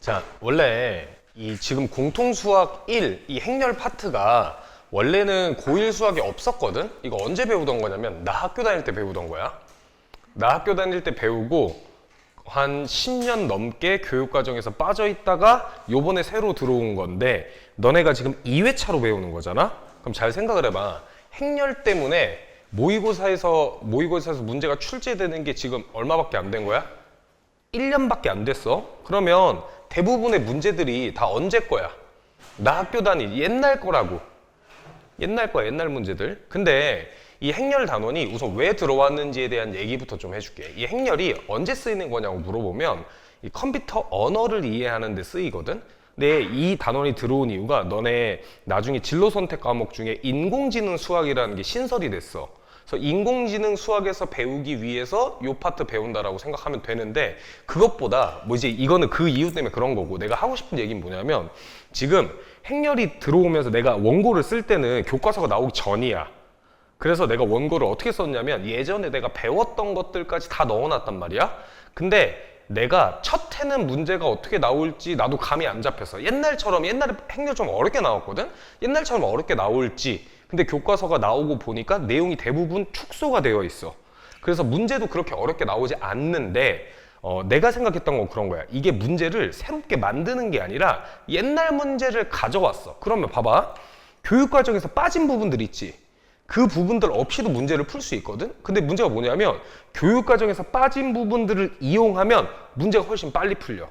자, 원래 이 지금 공통수학 1, 이 행렬 파트가 원래는 고1 수학에 없었거든? 이거 언제 배우던 거냐면 나 학교 다닐 때 배우던 거야. 나 학교 다닐 때 배우고 한 10년 넘게 교육과정에서 빠져있다가 요번에 새로 들어온 건데 너네가 지금 2회차로 배우는 거잖아? 그럼 잘 생각을 해봐. 행렬 때문에 모의고사에서 문제가 출제되는 게 지금 얼마밖에 안 된 거야? 1년밖에 안 됐어. 그러면 대부분의 문제들이 다 언제 거야? 나 학교 다닐 옛날 거라고. 옛날 거야, 옛날 문제들. 근데 이 행렬 단원이 우선 왜 들어왔는지에 대한 얘기부터 좀 해줄게. 이 행렬이 언제 쓰이는 거냐고 물어보면 이 컴퓨터 언어를 이해하는 데 쓰이거든. 근데 이 단원이 들어온 이유가 너네 나중에 진로 선택 과목 중에 인공지능 수학이라는 게 신설이 됐어. 그래서 인공지능 수학에서 배우기 위해서 요 파트 배운다라고 생각하면 되는데 그것보다 뭐 이제 이거는 그 이유 때문에 그런 거고 내가 하고 싶은 얘기는 뭐냐면 지금 행렬이 들어오면서 내가 원고를 쓸 때는 교과서가 나오기 전이야. 그래서 내가 원고를 어떻게 썼냐면 예전에 내가 배웠던 것들까지 다 넣어놨단 말이야. 근데 내가 첫 해는 문제가 어떻게 나올지 나도 감이 안 잡혀서 옛날에 행렬 좀 어렵게 나왔거든? 옛날처럼 어렵게 나올지 근데 교과서가 나오고 보니까 내용이 대부분 축소가 되어 있어. 그래서 문제도 그렇게 어렵게 나오지 않는데 내가 생각했던 건 그런 거야. 이게 문제를 새롭게 만드는 게 아니라 옛날 문제를 가져왔어. 그러면 봐봐. 교육과정에서 빠진 부분들 있지. 그 부분들 없이도 문제를 풀 수 있거든? 근데 문제가 뭐냐면 교육과정에서 빠진 부분들을 이용하면 문제가 훨씬 빨리 풀려.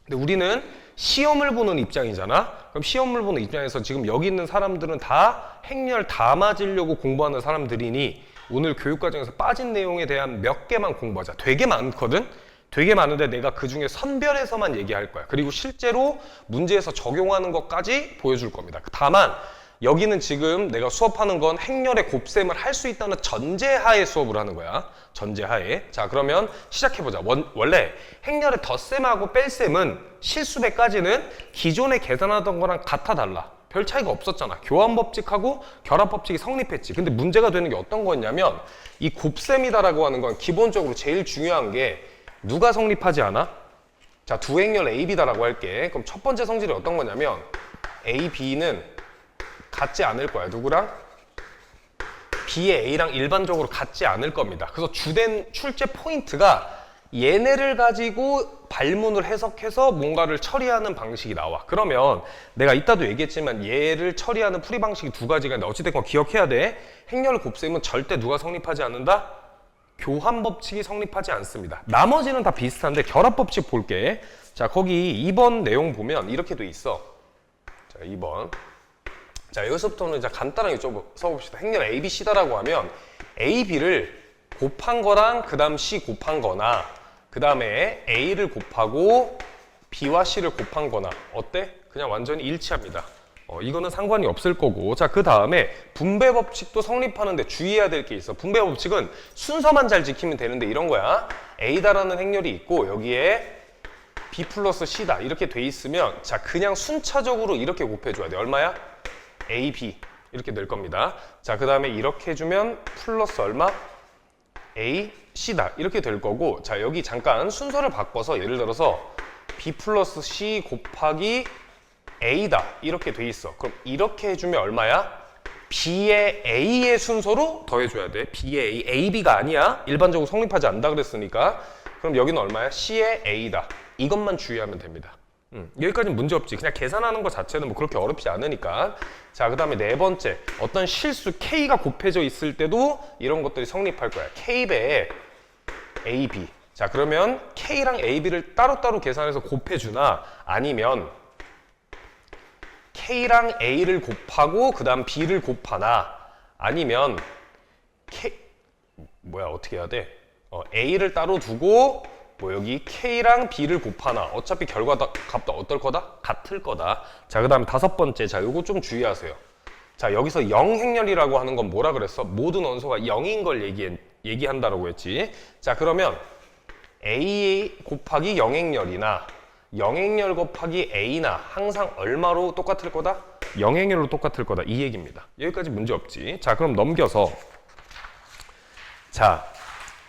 근데 우리는 시험을 보는 입장이잖아? 그럼 시험을 보는 입장에서 지금 여기 있는 사람들은 다 행렬 다 맞으려고 공부하는 사람들이니 오늘 교육과정에서 빠진 내용에 대한 몇 개만 공부하자. 되게 많거든? 되게 많은데 내가 그 중에 선별해서만 얘기할 거야. 그리고 실제로 문제에서 적용하는 것까지 보여줄 겁니다. 다만 여기는 지금 내가 수업하는 건 행렬의 곱셈을 할 수 있다는 전제하에 수업을 하는 거야. 전제하에. 자, 그러면 시작해보자. 원래 행렬의 덧셈하고 뺄셈은 실수배까지는 기존에 계산하던 거랑 같아 달라. 별 차이가 없었잖아. 교환법칙하고 결합법칙이 성립했지. 근데 문제가 되는 게 어떤 거였냐면 이 곱셈이다라고 하는 건 기본적으로 제일 중요한 게 누가 성립하지 않아? 자, 두 행렬 A, B다라고 할게. 그럼 첫 번째 성질이 어떤 거냐면 A, B는 같지 않을 거야. 누구랑? B의 A랑 일반적으로 같지 않을 겁니다. 그래서 주된 출제 포인트가 얘네를 가지고 발문을 해석해서 뭔가를 처리하는 방식이 나와. 그러면 내가 이따도 얘기했지만 얘를 처리하는 풀이 방식이 두 가지가 있는데 어찌됐건 기억해야 돼. 행렬 곱셈은 절대 누가 성립하지 않는다? 교환법칙이 성립하지 않습니다. 나머지는 다 비슷한데 결합법칙 볼게. 자, 거기 2번 내용 보면 이렇게 돼 있어. 자, 2번. 자, 여기서부터는 이제 간단하게 좀 써봅시다. 행렬 A, B, C다라고 하면 A, B를 곱한 거랑 그 다음 C 곱한 거나 그 다음에 A를 곱하고 B와 C를 곱한 거나 어때? 그냥 완전히 일치합니다. 이거는 상관이 없을 거고 자, 그 다음에 분배 법칙도 성립하는데 주의해야 될 게 있어. 분배 법칙은 순서만 잘 지키면 되는데 이런 거야. A다라는 행렬이 있고 여기에 B 플러스 C다 이렇게 돼 있으면 자, 그냥 순차적으로 이렇게 곱해줘야 돼. 얼마야? A, B 이렇게 될 겁니다. 자, 그 다음에 이렇게 해주면 플러스 얼마? A, C다 이렇게 될 거고 자, 여기 잠깐 순서를 바꿔서 예를 들어서 B 플러스 C 곱하기 A다 이렇게 돼 있어. 그럼 이렇게 해주면 얼마야? B의 A의 순서로 더해줘야 돼. B의 A, A, B가 아니야. 일반적으로 성립하지 않는다 그랬으니까 그럼 여기는 얼마야? C의 A다. 이것만 주의하면 됩니다. 여기까지는 문제 없지. 그냥 계산하는 것 자체는 뭐 그렇게 어렵지 않으니까. 자, 그 다음에 네 번째. 어떤 실수 K가 곱해져 있을 때도 이런 것들이 성립할 거야. K배에 AB. 자, 그러면 K랑 AB를 따로따로 계산해서 곱해주나 아니면 K랑 A를 곱하고 그 다음 B를 곱하나 아니면 어떻게 해야 돼? A를 따로 두고 뭐 여기 K랑 B를 곱하나 어차피 결과값도 어떨 거다? 같을 거다. 자, 그 다음에 다섯 번째. 자, 요거 좀 주의하세요. 자, 여기서 0행렬이라고 하는 건 뭐라 그랬어? 모든 원소가 0인 걸 얘기한다라고 했지. 자, 그러면 A 곱하기 0행렬이나 0행렬 곱하기 A나 항상 얼마로 똑같을 거다? 0행렬로 똑같을 거다. 이 얘기입니다. 여기까지 문제 없지. 자, 그럼 넘겨서 자,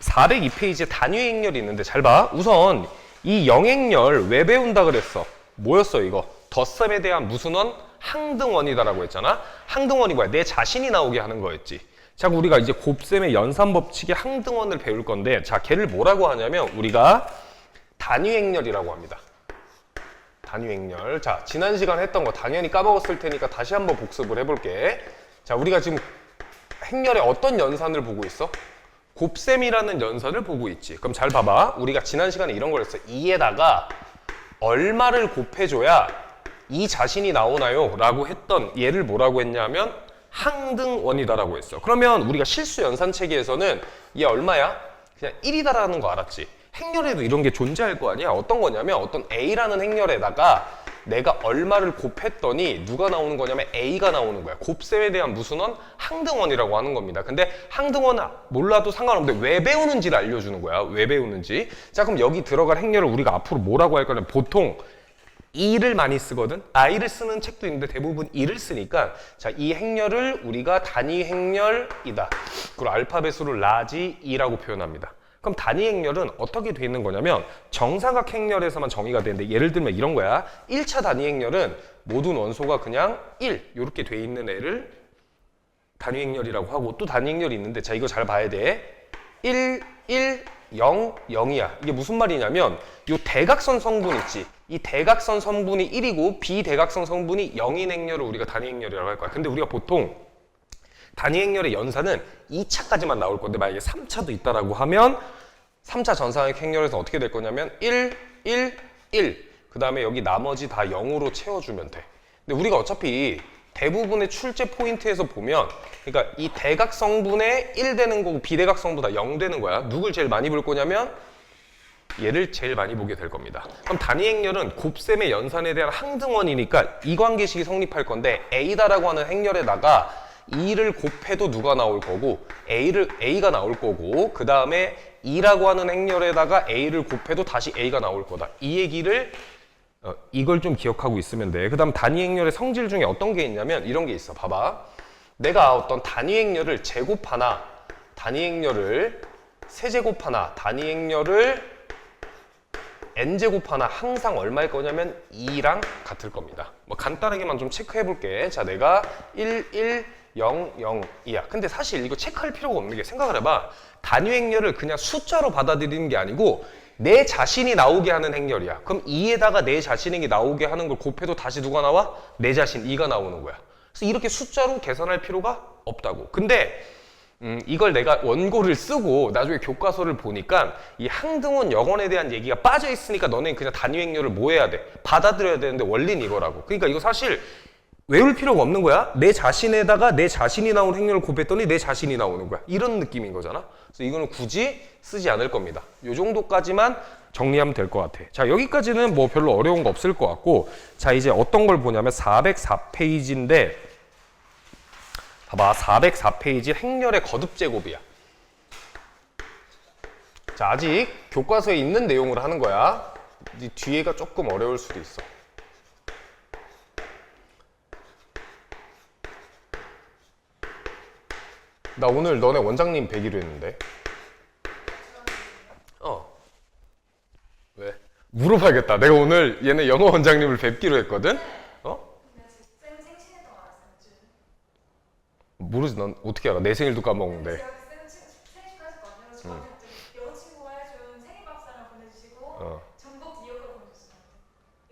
402페이지에 단위 행렬이 있는데 잘 봐. 우선 이 영행열 왜 배운다 그랬어? 뭐였어 이거? 덧셈에 대한 무슨 원? 항등원이다라고 했잖아. 항등원이 뭐야? 내 자신이 나오게 하는 거였지. 자, 우리가 이제 곱셈의 연산법칙의 항등원을 배울 건데, 자, 걔를 뭐라고 하냐면 우리가 단위행렬이라고 합니다. 단위행렬. 자, 지난 시간에 했던 거 당연히 까먹었을 테니까 다시 한번 복습을 해볼게. 자, 우리가 지금 행렬의 어떤 연산을 보고 있어? 곱셈이라는 연산을 보고 있지. 그럼 잘 봐봐. 우리가 지난 시간에 이런 걸 했어. 2에다가 얼마를 곱해줘야 이 자신이 나오나요? 라고 했던 얘를 뭐라고 했냐면 항등원이다라고 했어. 그러면 우리가 실수 연산 체계에서는 얘 얼마야? 그냥 1이다라는 거 알았지? 행렬에도 이런 게 존재할 거 아니야? 어떤 거냐면 어떤 A라는 행렬에다가 내가 얼마를 곱했더니 누가 나오는 거냐면 A가 나오는 거야. 곱셈에 대한 무슨 원? 항등원이라고 하는 겁니다. 근데 항등원 몰라도 상관없는데 왜 배우는지를 알려주는 거야. 왜 배우는지. 자, 그럼 여기 들어갈 행렬을 우리가 앞으로 뭐라고 할 거냐면 보통 E를 많이 쓰거든. I를 쓰는 책도 있는데 대부분 E를 쓰니까 자, 이 행렬을 우리가 단위 행렬이다. 그리고 알파벳으로 라지 E라고 표현합니다. 그럼 단위 행렬은 어떻게 돼 있는 거냐면 정사각 행렬에서만 정의가 되는데 예를 들면 이런 거야. 1차 단위 행렬은 모든 원소가 그냥 1 이렇게 돼 있는 애를 단위 행렬이라고 하고 또 단위 행렬이 있는데 자, 이거 잘 봐야 돼. 1, 1, 0, 0이야. 이게 무슨 말이냐면 이 대각선 성분 있지. 이 대각선 성분이 1이고 비대각선 성분이 0인 행렬을 우리가 단위 행렬이라고 할 거야. 근데 우리가 보통 단위 행렬의 연산은 2차까지만 나올 건데 만약에 3차도 있다라고 하면 3차 전사각 행렬에서 어떻게 될 거냐면 1, 1, 1 그 다음에 여기 나머지 다 0으로 채워주면 돼. 근데 우리가 어차피 대부분의 출제 포인트에서 보면 그러니까 이 대각성분의 1 되는 거고 비대각성보다 0 되는 거야. 누굴 제일 많이 볼 거냐면 얘를 제일 많이 보게 될 겁니다. 그럼 단위 행렬은 곱셈의 연산에 대한 항등원이니까 이 관계식이 성립할 건데 A다라고 하는 행렬에다가 2를 곱해도 누가 나올 거고 A가 나올 거고 그 다음에 2라고 하는 행렬에다가 A를 곱해도 다시 A가 나올 거다. 이 얘기를 이걸 좀 기억하고 있으면 돼. 그 다음 단위 행렬의 성질 중에 어떤 게 있냐면 이런 게 있어. 봐봐. 내가 어떤 단위 행렬을 제곱하나 단위 행렬을 세제곱하나 단위 행렬을 n제곱 하나 항상 얼마일 거냐면 2랑 같을 겁니다. 뭐 간단하게만 좀 체크해 볼게. 자, 내가 1, 1, 0, 0, 2야. 근데 사실 이거 체크할 필요가 없는 게 생각을 해봐. 단위 행렬을 그냥 숫자로 받아들이는 게 아니고 내 자신이 나오게 하는 행렬이야. 그럼 2에다가 내 자신이 나오게 하는 걸 곱해도 다시 누가 나와? 내 자신 2가 나오는 거야. 그래서 이렇게 숫자로 계산할 필요가 없다고. 근데 이걸 내가 원고를 쓰고 나중에 교과서를 보니까 이 항등원 영원에 대한 얘기가 빠져 있으니까 너네 그냥 단위 행렬을 뭐 해야 돼? 받아들여야 되는데 원리는 이거라고. 그러니까 이거 사실 외울 필요가 없는 거야. 내 자신에다가 내 자신이 나온 행렬을 곱했더니 내 자신이 나오는 거야. 이런 느낌인 거잖아. 그래서 이거는 굳이 쓰지 않을 겁니다. 이 정도까지만 정리하면 될 것 같아. 자, 여기까지는 뭐 별로 어려운 거 없을 것 같고 자, 이제 어떤 걸 보냐면 404페이지인데 봐봐. 404페이지 행렬의 거듭 제곱이야. 자, 아직 교과서에 있는 내용을 하는 거야. 이 뒤에가 조금 어려울 수도 있어. 나 오늘 너네 원장님 뵈기로 했는데. 왜? 물어봐야겠다. 내가 오늘 얘네 영어 원장님을 뵙기로 했거든? 모르지. 넌 어떻게 알아? 내 생일도 까먹는데. 여자친구가 해준 생일밥상을 보내주시고 전복 미역을 보내주셨어요.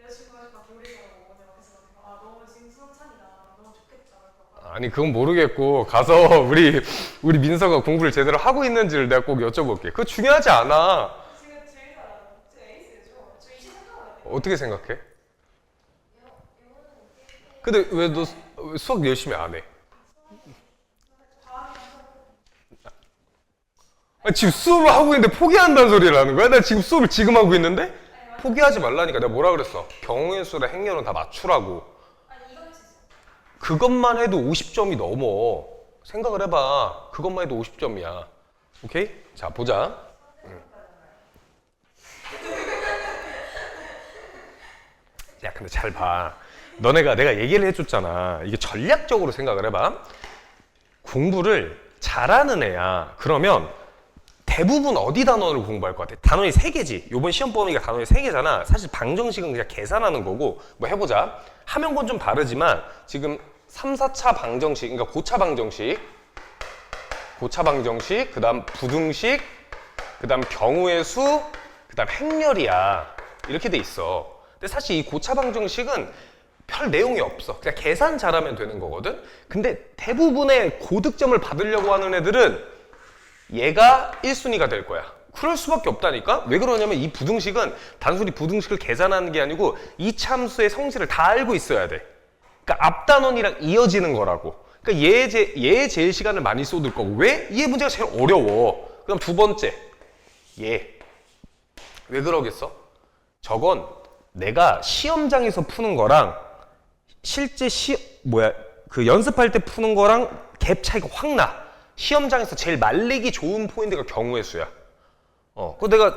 여자친구가 막 요리 잘하고 오냐고 해서 아 너무 지금 수능찬이다. 너무 좋겠다. 아니 그건 모르겠고 가서 우리 민서가 공부를 제대로 하고 있는지를 내가 꼭 여쭤볼게. 그거 중요하지 않아. 지금 제일 잘하는 제 에이스죠. 저 23점. 어떻게 생각해? 근데 왜 너 수학 열심히 안 해? 아니, 지금 수업을 하고 있는데 포기한다는 소리를 하는 거야? 나 지금 수업을 지금 하고 있는데? 포기하지 말라니까. 내가 뭐라 그랬어? 경우의 수랑 행렬은 다 맞추라고. 아니 이건 진짜. 그것만 해도 50점이 넘어. 생각을 해봐. 그것만 해도 50점이야. 오케이? 자, 보자. 야, 근데 잘 봐. 너네가 내가 얘기를 해줬잖아. 이게 전략적으로 생각을 해봐. 공부를 잘하는 애야. 그러면 대부분 어디 단원을 공부할 것 같아? 단원이 3개지. 요번 시험 범위가 단원이 3개잖아. 사실 방정식은 그냥 계산하는 거고 뭐 해보자. 하면 건 좀 다르지만 지금 3, 4차 방정식, 그러니까 고차 방정식, 그 다음 부등식, 그 다음 경우의 수, 그 다음 행렬이야. 이렇게 돼 있어. 근데 사실 이 고차 방정식은 별 내용이 없어. 그냥 계산 잘하면 되는 거거든. 근데 대부분의 고득점을 받으려고 하는 애들은 얘가 1순위가 될 거야. 그럴 수밖에 없다니까? 왜 그러냐면 이 부등식은 단순히 부등식을 계산하는 게 아니고 이 참수의 성질을 다 알고 있어야 돼. 그러니까 앞단원이랑 이어지는 거라고. 그러니까 얘에 제일 시간을 많이 쏟을 거고. 왜? 얘 문제가 제일 어려워. 그다음 두 번째, 얘. 왜 그러겠어? 저건 내가 시험장에서 푸는 거랑 실제 그 연습할 때 푸는 거랑 갭 차이가 확 나. 시험장에서 제일 말리기 좋은 포인트가 경우의 수야. 그거 내가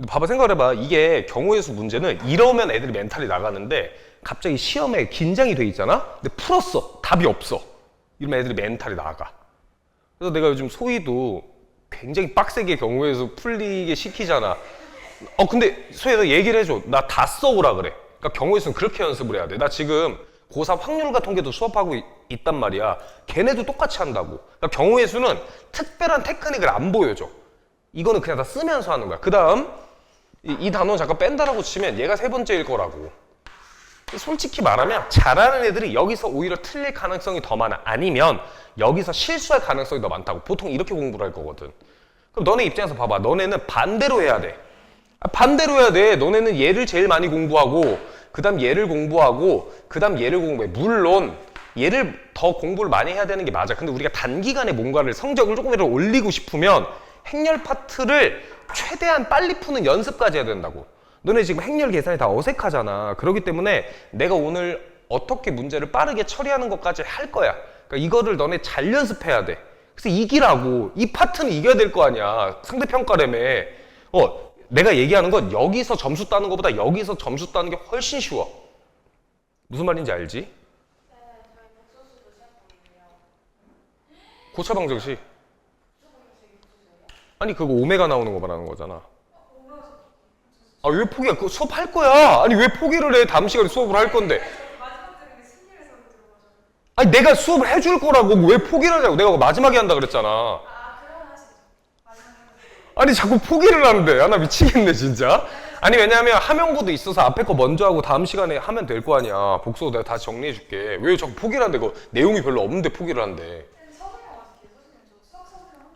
봐봐, 생각해봐. 이게 경우의 수 문제는 이러면 애들이 멘탈이 나가는데 갑자기 시험에 긴장이 돼 있잖아? 근데 풀었어. 답이 없어. 이러면 애들이 멘탈이 나가. 그래서 내가 요즘 소희도 굉장히 빡세게 경우의 수 풀리게 시키잖아. 근데 소희야, 너 얘기를 해줘. 나 다 써오라 그래. 그러니까 경우의 수는 그렇게 연습을 해야 돼. 나 지금 고3 확률과 통계도 수업하고 있단 말이야. 걔네도 똑같이 한다고. 그러니까 경우의 수는 특별한 테크닉을 안 보여줘. 이거는 그냥 다 쓰면서 하는 거야. 그 다음 이 단원 잠깐 뺀다라고 치면 얘가 3번째일 거라고. 솔직히 말하면 잘하는 애들이 여기서 오히려 틀릴 가능성이 더 많아. 아니면 여기서 실수할 가능성이 더 많다고. 보통 이렇게 공부를 할 거거든. 그럼 너네 입장에서 봐봐. 너네는 반대로 해야 돼. 반대로 해야 돼. 너네는 얘를 제일 많이 공부하고 그 다음 얘를 공부하고 그 다음 얘를 공부해. 물론 얘를 더 공부를 많이 해야 되는 게 맞아. 근데 우리가 단기간에 뭔가를 성적을 조금이라도 올리고 싶으면 행렬 파트를 최대한 빨리 푸는 연습까지 해야 된다고. 너네 지금 행렬 계산이 다 어색하잖아. 그렇기 때문에 내가 오늘 어떻게 문제를 빠르게 처리하는 것까지 할 거야. 그러니까 이거를 너네 잘 연습해야 돼. 그래서 이기라고. 이 파트는 이겨야 될 거 아니야. 상대평가라며. 내가 얘기하는 건 여기서 점수 따는 것보다 여기서 점수 따는 게 훨씬 쉬워. 무슨 말인지 알지? 네, 저희 복소수도 시험 보이고요. 고차 방정식. 아니 그거 오메가 나오는 거 말하는 거잖아. 왜 포기야? 그거 수업할 거야. 아니 왜 포기를 해? 다음 시간에 수업을 할 건데. 마지막 들은 게 승리를 서로 들어가죠. 아니 내가 수업을 해줄 거라고 왜 포기를 하냐고. 내가 마지막에 한다 그랬잖아. 그러면 하시죠. 마지막에. 아니 자꾸 포기를 하는데. 나 미치겠네 진짜. 아니 왜냐면 하명고도 있어서 앞에 거 먼저 하고 다음 시간에 하면 될 거 아니야. 복수 내가 다시 정리해 줄게. 왜 자꾸 포기를 한대. 그거 내용이 별로 없는데 포기를 한대. 서울에 와서 계속 저 수학 서울에 한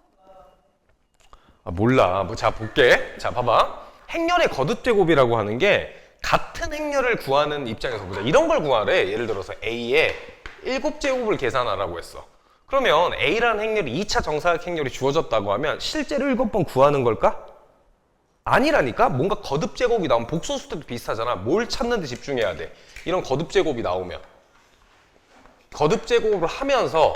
거야. 몰라. 뭐 자 볼게. 자 봐봐. 행렬의 거듭제곱이라고 하는 게 같은 행렬을 구하는 입장에서 보자. 이런 걸 구하래. 예를 들어서 A의 7제곱을 계산하라고 했어. 그러면 A라는 행렬이 2차 정사각 행렬이 주어졌다고 하면 실제로 7번 구하는 걸까? 아니라니까? 뭔가 거듭제곱이 나오면 복소수 때도 비슷하잖아. 뭘 찾는 데 집중해야 돼. 이런 거듭제곱이 나오면 거듭제곱을 하면서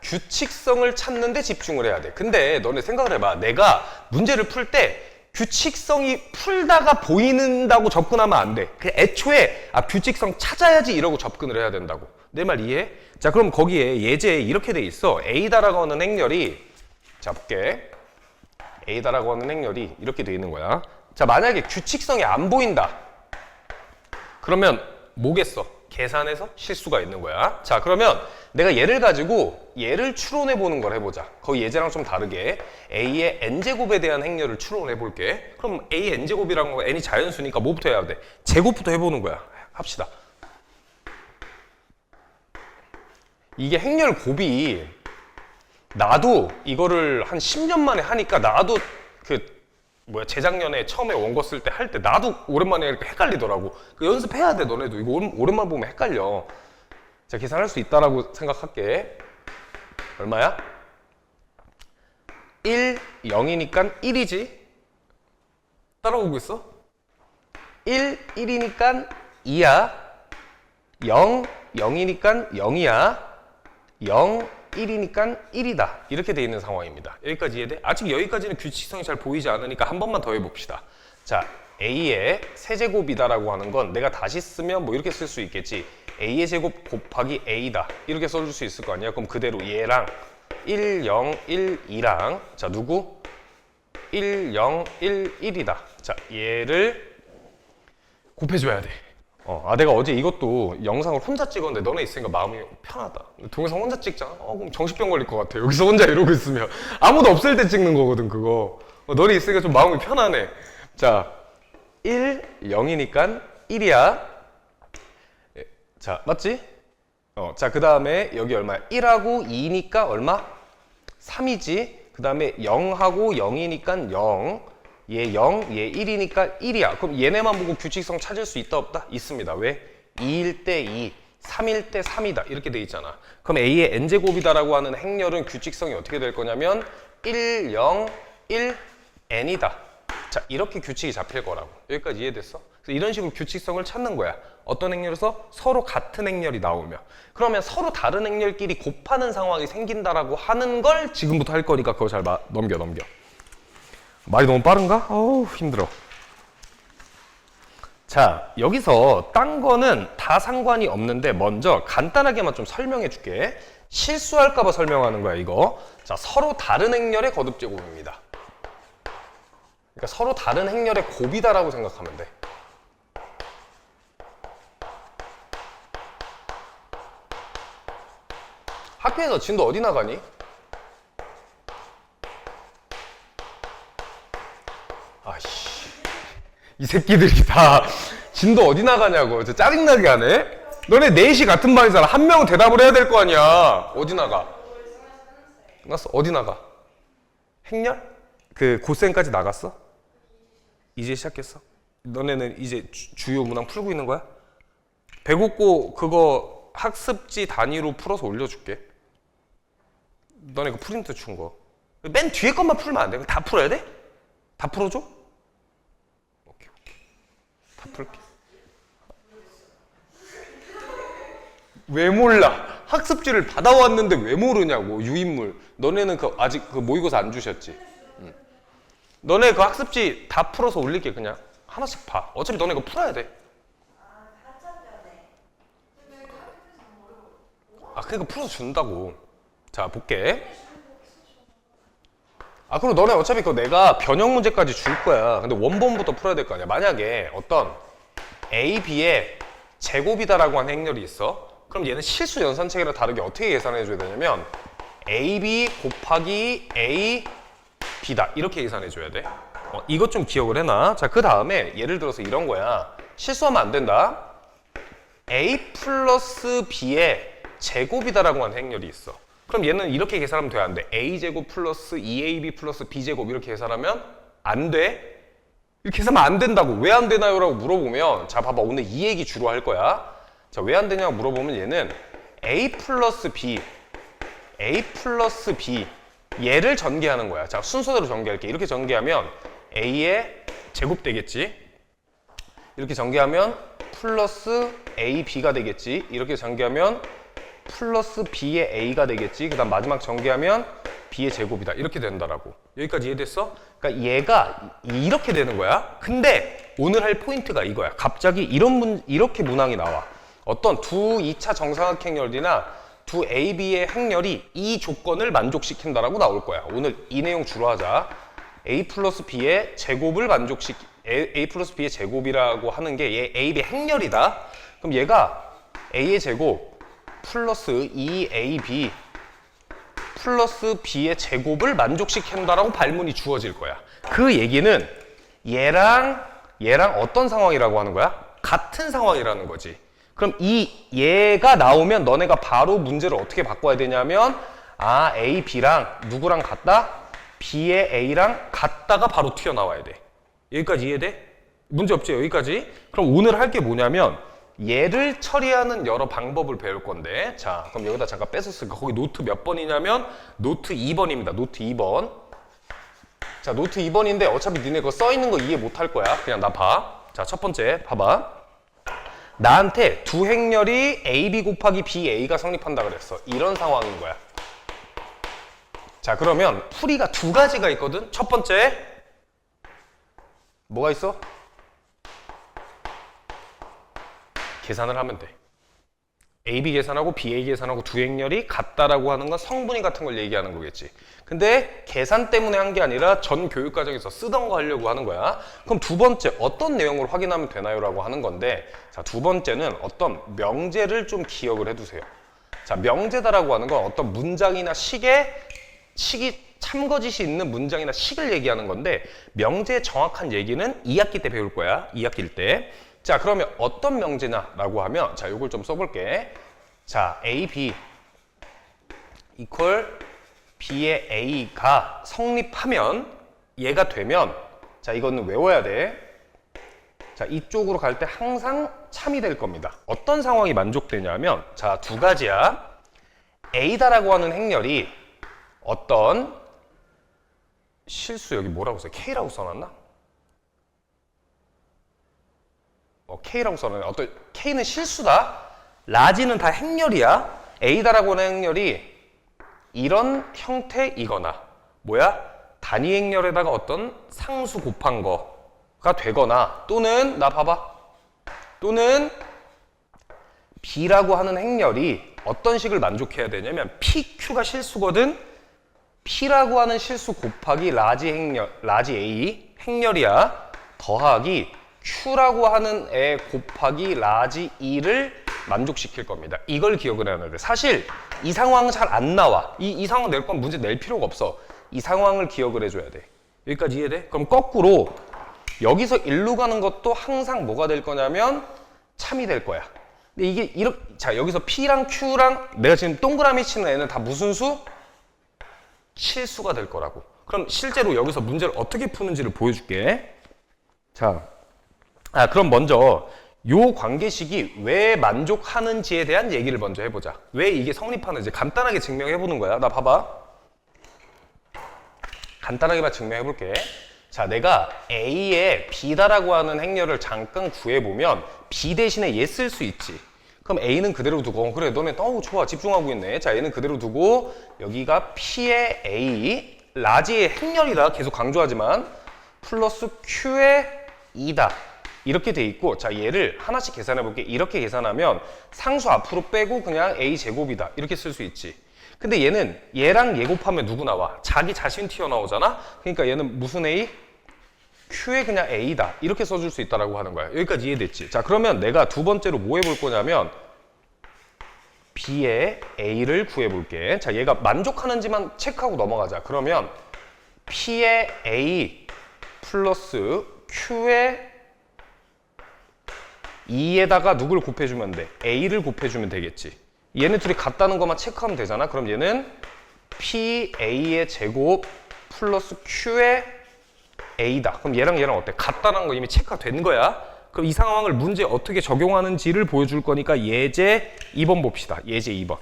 규칙성을 찾는 데 집중을 해야 돼. 근데 너네 생각을 해봐. 내가 문제를 풀 때 규칙성이 풀다가 보이는다고 접근하면 안 돼. 그냥 애초에 규칙성 찾아야지 이러고 접근을 해야 된다고. 내 말 이해해? 자 그럼 거기에 예제에 이렇게 돼 있어. A다라고 하는 행렬이 자 볼게. A다라고 하는 행렬이 이렇게 돼 있는 거야. 자 만약에 규칙성이 안 보인다. 그러면 뭐겠어? 계산에서 실수가 있는 거야. 자 그러면 내가 얘를 가지고 얘를 추론해 보는 걸 해보자. 거기 예제랑 좀 다르게 A의 n제곱에 대한 행렬을 추론해 볼게. 그럼 A n제곱이라는 거 n이 자연수니까 뭐부터 해야 돼? 제곱부터 해보는 거야. 합시다. 이게 행렬 곱이 나도 이거를 한 10년 만에 하니까 나도 재작년에 처음에 원고 쓸 때 할 때 나도 오랜만에 이렇게 헷갈리더라고. 연습해야 돼 너네도. 이거 오랜만에 보면 헷갈려. 자 계산할 수 있다라고 생각할게. 얼마야? 1, 0이니까 1이지. 따라오고 있어? 1, 1이니까 2야. 0, 0이니까 0이야. 0, 1이니까 1이다. 이렇게 돼 있는 상황입니다. 여기까지 이해돼? 아직 여기까지는 규칙성이 잘 보이지 않으니까 한 번만 더 해봅시다. 자, A의 세제곱이다라고 하는 건 내가 다시 쓰면 뭐 이렇게 쓸 수 있겠지. A의 제곱 곱하기 A다. 이렇게 써줄 수 있을 거 아니야? 그럼 그대로 얘랑 1, 0, 1, 2랑 자 누구? 1, 0, 1, 1이다. 자, 얘를 곱해줘야 돼. 내가 어제 이것도 영상을 혼자 찍었는데 너네 있으니까 마음이 편하다. 동영상 혼자 찍잖아? 그럼 정신병 걸릴 것 같아. 여기서 혼자 이러고 있으면. 아무도 없을 때 찍는 거거든, 그거. 너네 있으니까 좀 마음이 편하네. 자, 1, 0이니까 1이야. 자, 맞지? 자, 그 다음에 여기 얼마야? 1하고 2니까 얼마? 3이지. 그 다음에 0하고 0이니까 0. 얘 0, 얘 1이니까 1이야. 그럼 얘네만 보고 규칙성 찾을 수 있다 없다? 있습니다. 왜? 2일 때 2, 3일 때 3이다. 이렇게 돼 있잖아. 그럼 A의 n제곱이다라고 하는 행렬은 규칙성이 어떻게 될 거냐면 1, 0, 1, n이다. 자, 이렇게 규칙이 잡힐 거라고. 여기까지 이해됐어? 그래서 이런 식으로 규칙성을 찾는 거야. 어떤 행렬에서? 서로 같은 행렬이 나오면. 그러면 서로 다른 행렬끼리 곱하는 상황이 생긴다라고 하는 걸 지금부터 할 거니까 그거 잘 넘겨. 말이 너무 빠른가? 어우, 힘들어. 자, 여기서 딴 거는 다 상관이 없는데 먼저 간단하게만 좀 설명해 줄게. 실수할까 봐 설명하는 거야, 이거. 자, 서로 다른 행렬의 거듭제곱입니다. 그러니까 서로 다른 행렬의 곱이다라고 생각하면 돼. 학교에서 진도 어디 나가니? 아이씨, 이 새끼들이 다 진도 어디 나가냐고. 저 짜증나게 하네. 너네 넷이 같은 반이잖아. 한 명은 대답을 해야 될 거 아니야. 어디 나가? 끝났어? 어디 나가? 행렬? 그 고센까지 나갔어? 이제 시작했어? 너네는 이제 주요 문항 풀고 있는 거야? 배고고 그거 학습지 단위로 풀어서 올려줄게. 너네 그 프린트 준 거. 맨 뒤에 것만 풀면 안 돼. 다 풀어야 돼? 다 풀어줘? 오케이. 다 풀게. 왜 몰라? 학습지를 받아왔는데 왜 모르냐고. 유인물. 너네는 아직 그 모의고사 안 주셨지? 응. 너네 그 학습지 다 풀어서 올릴게. 그냥 하나씩 봐. 어차피 너네 그거 풀어야 돼. 그러니까 풀어서 준다고. 자, 볼게. 그럼 너네 어차피 그거 내가 변형 문제까지 줄 거야. 근데 원본부터 풀어야 될 거 아니야. 만약에 어떤 A, B의 제곱이다라고 하는 행렬이 있어. 그럼 얘는 실수 연산책이랑 다르게 어떻게 계산해 줘야 되냐면 AB 곱하기 A, B다. 이렇게 계산해 줘야 돼. 이것 좀 기억을 해놔. 자, 그 다음에 예를 들어서 이런 거야. 실수하면 안 된다. A 플러스 B의 제곱이다라고 하는 행렬이 있어. 그럼 얘는 이렇게 계산하면 돼, 안 돼? A제곱 플러스 2AB 플러스 B제곱 이렇게 계산하면 안 돼? 이렇게 계산하면 안 된다고. 왜 안 되나요? 라고 물어보면 자, 봐봐. 오늘 이 얘기 주로 할 거야. 자, 왜 안 되냐고 물어보면 얘는 A 플러스 B 얘를 전개하는 거야. 자, 순서대로 전개할게. 이렇게 전개하면 A의 제곱 되겠지. 이렇게 전개하면 플러스 AB가 되겠지. 이렇게 전개하면 플러스 B의 A가 되겠지. 그 다음 마지막 전개하면 B의 제곱이다. 이렇게 된다라고. 여기까지 이해됐어? 그러니까 얘가 이렇게 되는 거야. 근데 오늘 할 포인트가 이거야. 갑자기 이렇게 문항이 나와. 어떤 두 2차 정사각행렬이나 두 AB의 행렬이 이 조건을 만족시킨다라고 나올 거야. 오늘 이 내용 주로 하자. A 플러스 B의 제곱을 A 플러스 B의 제곱이라고 하는 게 얘 AB 행렬이다. 그럼 얘가 A의 제곱 플러스 2AB 플러스 B의 제곱을 만족시킨다라고 발문이 주어질 거야. 그 얘기는 얘랑 어떤 상황이라고 하는 거야? 같은 상황이라는 거지. 그럼 얘가 나오면 너네가 바로 문제를 어떻게 바꿔야 되냐면 A, B랑 누구랑 같다? B의 A랑 같다가 바로 튀어나와야 돼. 여기까지 이해돼? 문제 없지? 여기까지? 그럼 오늘 할 게 뭐냐면 얘를 처리하는 여러 방법을 배울 건데 자, 그럼 여기다 잠깐 뺏었으니까 거기 노트 몇 번이냐면 노트 2번입니다. 노트 2번. 자, 노트 2번인데 어차피 니네 그거 써있는 거 이해 못 할 거야. 그냥 나 봐. 자, 첫 번째 봐봐. 나한테 두 행렬이 AB 곱하기 BA가 성립한다 그랬어. 이런 상황인 거야. 자, 그러면 풀이가 두 가지가 있거든. 첫 번째 뭐가 있어? 계산을 하면 돼. AB 계산하고 BA 계산하고 두 행렬이 같다라고 하는 건 성분이 같은 걸 얘기하는 거겠지. 근데 계산 때문에 한 게 아니라 전 교육 과정에서 쓰던 거 하려고 하는 거야. 그럼 두 번째 어떤 내용을 확인하면 되나요? 라고 하는 건데, 자, 두 번째는 어떤 명제를 좀 기억을 해두세요. 자, 명제다라고 하는 건 어떤 문장이나 식이 참거짓이 있는 문장이나 식을 얘기하는 건데, 명제의 정확한 얘기는 2학기 때 배울 거야. 2학기일 때. 자, 그러면 어떤 명제냐라고 하면, 자, 요걸 좀 써볼게. 자, A, B equal B의 A가 성립하면, 얘가 되면, 자, 이거는 외워야 돼. 자, 이쪽으로 갈 때 항상 참이 될 겁니다. 어떤 상황이 만족되냐면, 자, 두 가지야. A다라고 하는 행렬이 어떤 실수, 여기 뭐라고 써요? K라고 써놨나? K라고 써놨네. 어떤 K는 실수다. 라지는 다 행렬이야. A다라고 하는 행렬이 이런 형태이거나 뭐야? 단위 행렬에다가 어떤 상수 곱한 거가 되거나, 또는 나 봐봐. 또는 B라고 하는 행렬이 어떤 식을 만족해야 되냐면 PQ가 실수거든. P라고 하는 실수 곱하기 라지 A 행렬이야. 더하기 Q라고 하는 애 곱하기 라지 E를 만족시킬 겁니다. 이걸 기억을 해야 돼. 사실 이 상황은 잘 안 나와. 이 상황 낼 건 문제 낼 필요가 없어. 이 상황을 기억을 해줘야 돼. 여기까지 이해돼? 그럼 거꾸로 여기서 일로 가는 것도 항상 뭐가 될 거냐면 참이 될 거야. 근데 이게 이렇게, 자, 여기서 P랑 Q랑 내가 지금 동그라미 치는 애는 다 무슨 수? 실수가 될 거라고. 그럼 실제로 여기서 문제를 어떻게 푸는지를 보여줄게. 자, 그럼 먼저 요 관계식이 왜 만족하는지에 대한 얘기를 먼저 해보자. 왜 이게 성립하는지 간단하게 증명해보는 거야. 나 봐봐. 간단하게만 증명해볼게. 자, 내가 A에 B다라고 하는 행렬을 잠깐 구해보면 B 대신에 얘 쓸 수 있지. 그럼 A는 그대로 두고, 그래 너네 좋아 집중하고 있네. 자, 얘는 그대로 두고 여기가 P의 A, 라지의 행렬이다 계속 강조하지만, 플러스 Q의 2다 이렇게 돼 있고, 자, 얘를 하나씩 계산해 볼게. 이렇게 계산하면 상수 앞으로 빼고 그냥 A 제곱이다 이렇게 쓸 수 있지. 근데 얘는 얘랑 얘 곱하면 누구 나와? 자기 자신 튀어나오잖아. 그러니까 얘는 무슨 A? Q의 그냥 A다 이렇게 써줄 수 있다라고 하는 거야. 여기까지 이해됐지? 자, 그러면 내가 두 번째로 뭐 해볼 거냐면 B의 A를 구해볼게. 자, 얘가 만족하는지만 체크하고 넘어가자. 그러면 P의 A 플러스 Q의 2에다가 누굴 곱해주면 돼? A를 곱해주면 되겠지. 얘네 둘이 같다는 것만 체크하면 되잖아. 그럼 얘는 PA의 제곱 플러스 Q의 A다. 그럼 얘랑 얘랑 어때? 같다는 거 이미 체크가 된 거야. 그럼 이 상황을 문제에 어떻게 적용하는지를 보여줄 거니까 예제 2번 봅시다. 예제 2번.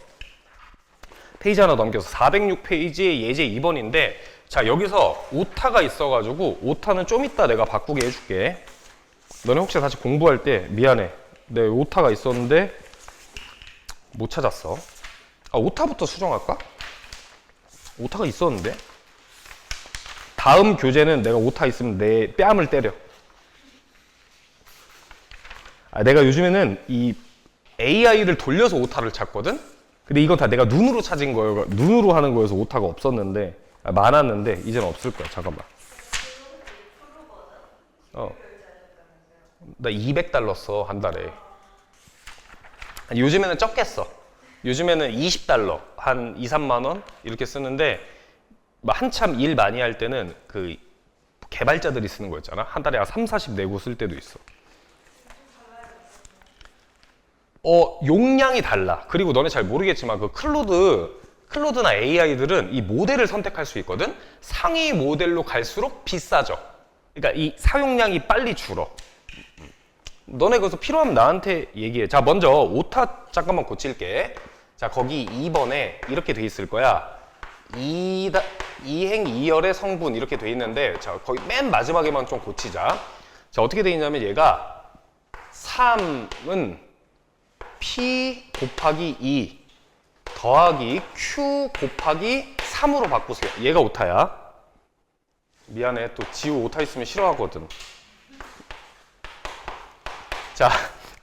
페이지 하나 넘겨서 406페이지의 예제 2번인데, 자, 여기서 오타가 있어가지고 오타는 좀 이따 내가 바꾸게 해줄게. 너네 혹시 다시 공부할 때 미안해. 내 오타가 있었는데 못 찾았어. 오타부터 수정할까? 오타가 있었는데 다음 교재는 내가 오타 있으면 내 뺨을 때려. 내가 요즘에는 이 AI를 돌려서 오타를 찾거든? 근데 이건 다 내가 눈으로 찾은 거예요. 눈으로 하는 거여서 오타가 없었는데, 많았는데 이제는 없을 거야. 잠깐만. 나 $200 써, 한 달에. 요즘에는 적겠어. 요즘에는 $20, 한 2, 3만 원 이렇게 쓰는데, 한참 일 많이 할 때는 그 개발자들이 쓰는 거 있잖아. 한 달에 한 3, 40 내고 쓸 때도 있어. 용량이 달라. 그리고 너네 잘 모르겠지만 그 클로드나 AI들은 이 모델을 선택할 수 있거든. 상위 모델로 갈수록 비싸져. 그러니까 이 사용량이 빨리 줄어. 너네 거기서 필요하면 나한테 얘기해. 자, 먼저 오타 잠깐만 고칠게. 자, 거기 2번에 이렇게 돼 있을 거야. 이행 2열의 성분 이렇게 돼 있는데, 자, 거기 맨 마지막에만 좀 고치자. 자, 어떻게 돼 있냐면 얘가 3은 P 곱하기 2 더하기 Q 곱하기 3으로 바꾸세요. 얘가 오타야. 미안해. 또 지우 오타 있으면 싫어하거든. 자,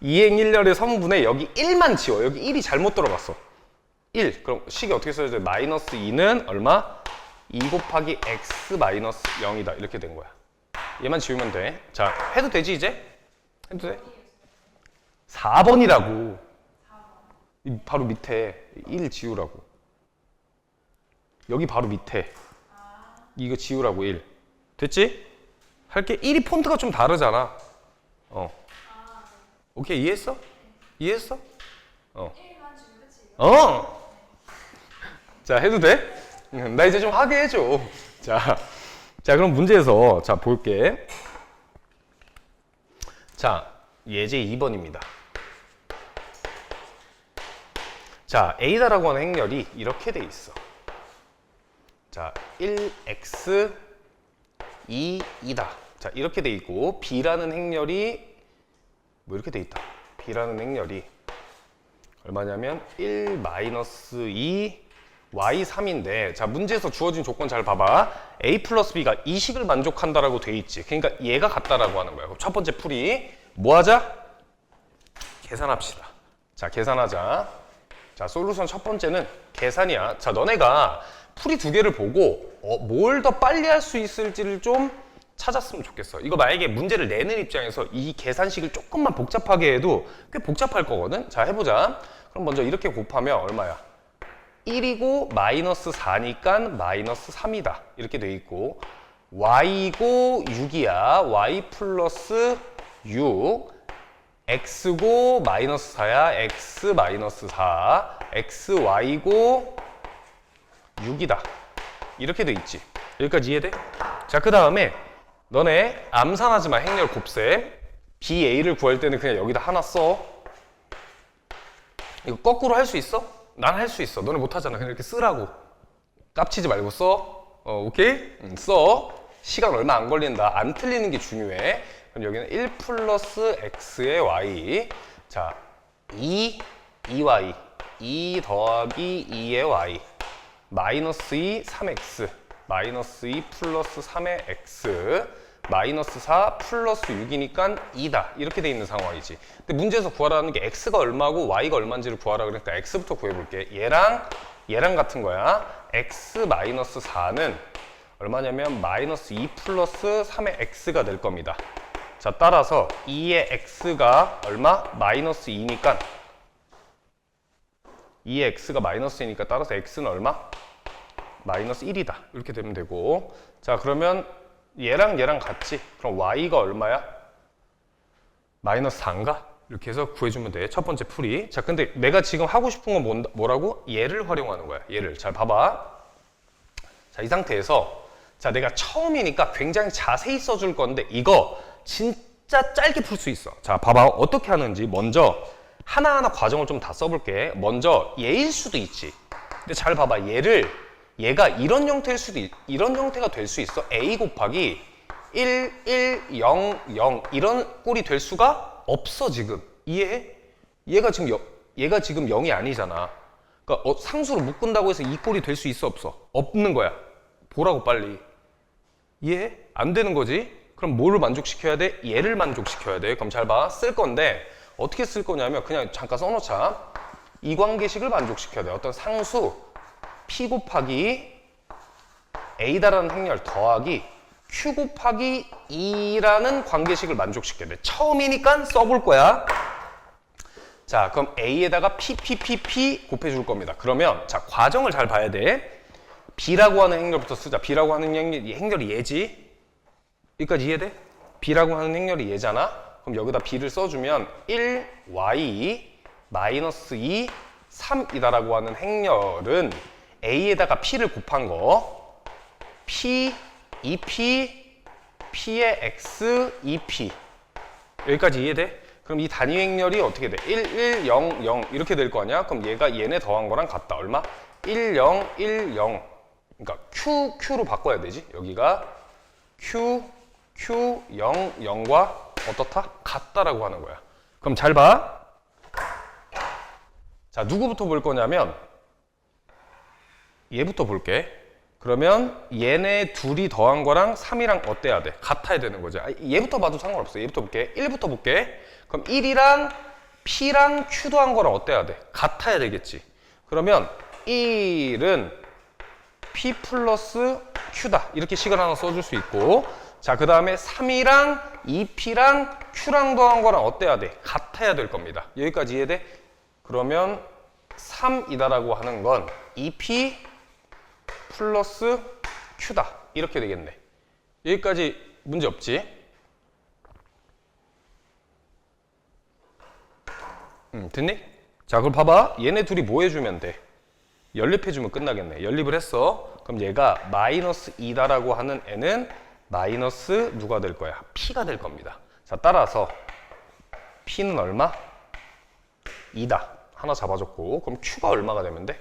이행일렬의 선분에 여기 1만 지워. 여기 1이 잘못 들어갔어. 1. 그럼 식이 어떻게 써야 돼? 마이너스 2는 얼마? 2 곱하기 x 마이너스 0이다. 이렇게 된 거야. 얘만 지우면 돼. 자, 해도 되지 이제? 해도 돼? 4번이라고. 바로 밑에 1 지우라고. 여기 바로 밑에 이거 지우라고 1. 됐지? 할게. 1이 폰트가 좀 다르잖아. 오케이, 이해했어? 이해했어? 1만 주면 끝이에요. 자, 해도 돼? 나 이제 좀 하게 해줘. 자, 그럼 문제에서 자 볼게. 자, 예제 2번입니다. 자, A다라고 하는 행렬이 이렇게 돼 있어. 자, 1x 2이다. 자, 이렇게 돼 있고 B라는 행렬이 뭐 이렇게 돼 있다. B라는 행렬이 얼마냐면 1 마이너스 2 y 3인데 자, 문제에서 주어진 조건 잘 봐봐. A 플러스 B가 이 식을 만족한다라고 돼 있지. 그러니까 얘가 같다라고 하는 거야. 그럼 첫 번째 풀이 뭐 하자? 계산합시다. 자, 계산하자. 자, 솔루션 첫 번째는 계산이야. 자, 너네가 풀이 두 개를 보고 뭘 더 빨리 할 수 있을지를 좀 찾았으면 좋겠어. 이거 만약에 문제를 내는 입장에서 이 계산식을 조금만 복잡하게 해도 꽤 복잡할 거거든. 자, 해보자. 그럼 먼저 이렇게 곱하면 얼마야? 1이고 마이너스 4니까 마이너스 3이다. 이렇게 돼 있고 y고 6이야. y 플러스 6 x고 마이너스 4야. x 마이너스 4 xy고 6이다. 이렇게 돼 있지. 여기까지 이해돼? 자, 그 다음에 너네 암산하지 마. 행렬 곱셈. BA를 구할 때는 그냥 여기다 하나 써. 이거 거꾸로 할 수 있어? 난 할 수 있어. 너네 못하잖아. 그냥 이렇게 쓰라고. 깝치지 말고 써. 오케이? 써. 시간 얼마 안 걸린다. 안 틀리는 게 중요해. 그럼 여기는 1 플러스 x의 y. 자, 2y. 2 더하기 2의 y. 마이너스 2, 3x. 마이너스 2 플러스 3의 x. 마이너스 4 플러스 6이니까 2다. 이렇게 돼 있는 상황이지. 근데 문제에서 구하라는 게 x가 얼마고 y가 얼마인지를 구하라 그러니까 x부터 구해볼게. 얘랑 같은 거야. x 마이너스 4는 얼마냐면 마이너스 2 플러스 3의 x가 될 겁니다. 자, 따라서 2의 x가 얼마? 마이너스 2니까 2의 x가 마이너스 2니까 따라서 x는 얼마? 마이너스 1이다. 이렇게 되면 되고 자, 그러면 얘랑 같이. 그럼 y가 얼마야? 마이너스 4인가? 이렇게 해서 구해주면 돼. 첫 번째 풀이. 자, 근데 내가 지금 하고 싶은 건 뭐라고? 얘를 활용하는 거야. 얘를. 잘 봐봐. 자, 이 상태에서 자, 내가 처음이니까 굉장히 자세히 써줄 건데 이거 진짜 짧게 풀 수 있어. 자, 봐봐. 어떻게 하는지 먼저 하나하나 과정을 좀 다 써볼게. 먼저 얘일 수도 있지. 근데 잘 봐봐. 얘가 이런 형태일 수도 이런 형태가 될 수 있어. a 곱하기 1, 1, 0, 0 이런 꼴이 될 수가 없어 지금. 이해해? 얘가 지금 0이 아니잖아. 그러니까 상수로 묶은다고 해서 이 꼴이 될 수 있어 없어? 없는 거야. 보라고 빨리. 이해해? 안 되는 거지? 그럼 뭐를 만족시켜야 돼? 얘를 만족시켜야 돼. 그럼 잘 봐. 쓸 건데 어떻게 쓸 거냐면 그냥 잠깐 써놓자. 이 관계식을 만족시켜야 돼. 어떤 상수 P 곱하기 A다라는 행렬 더하기 Q 곱하기 2라는 관계식을 만족시켜야 돼. 처음이니까 써볼 거야. 자, 그럼 A에다가 P 곱해줄 겁니다. 그러면 자, 과정을 잘 봐야 돼. B라고 하는 행렬부터 쓰자. B라고 하는 행렬이 얘지. 여기까지 이해돼? B라고 하는 행렬이 얘잖아. 그럼 여기다 B를 써주면 1y 마이너스 2 3이다라고 하는 행렬은 A에다가 P를 곱한 거 P, 2P, P의 X, 2P 여기까지 이해돼? 그럼 이 단위 행렬이 어떻게 돼? 1, 1, 0, 0 이렇게 될 거 아니야? 그럼 얘가 얘네 더한 거랑 같다. 얼마? 1, 0, 1, 0 그러니까 Q로 바꿔야 되지. 여기가 Q, 0, 0과 어떻다? 같다라고 하는 거야. 그럼 잘 봐. 자, 누구부터 볼 거냐면 얘부터 볼게. 그러면 얘네 둘이 더한 거랑 3이랑 어때야 돼? 같아야 되는 거지. 얘부터 봐도 상관없어. 얘부터 볼게. 1부터 볼게. 그럼 1이랑 P랑 Q 더한 거랑 어때야 돼? 같아야 되겠지. 그러면 1은 P 플러스 Q다. 이렇게 식을 하나 써줄 수 있고, 자, 그 다음에 3이랑 2P랑 Q랑 더한 거랑 어때야 돼? 같아야 될 겁니다. 여기까지 이해돼? 그러면 3이다라고 하는 건 2P 플러스 Q다. 이렇게 되겠네. 여기까지 문제 없지? 됐니? 자, 그럼 봐봐. 얘네 둘이 뭐 해주면 돼? 연립해주면 끝나겠네. 연립을 했어. 그럼 얘가 마이너스 2다라고 하는 애는 마이너스 누가 될 거야? P가 될 겁니다. 자, 따라서 P는 얼마? 2다. 하나 잡아줬고, 그럼 Q가 얼마가 되면 돼?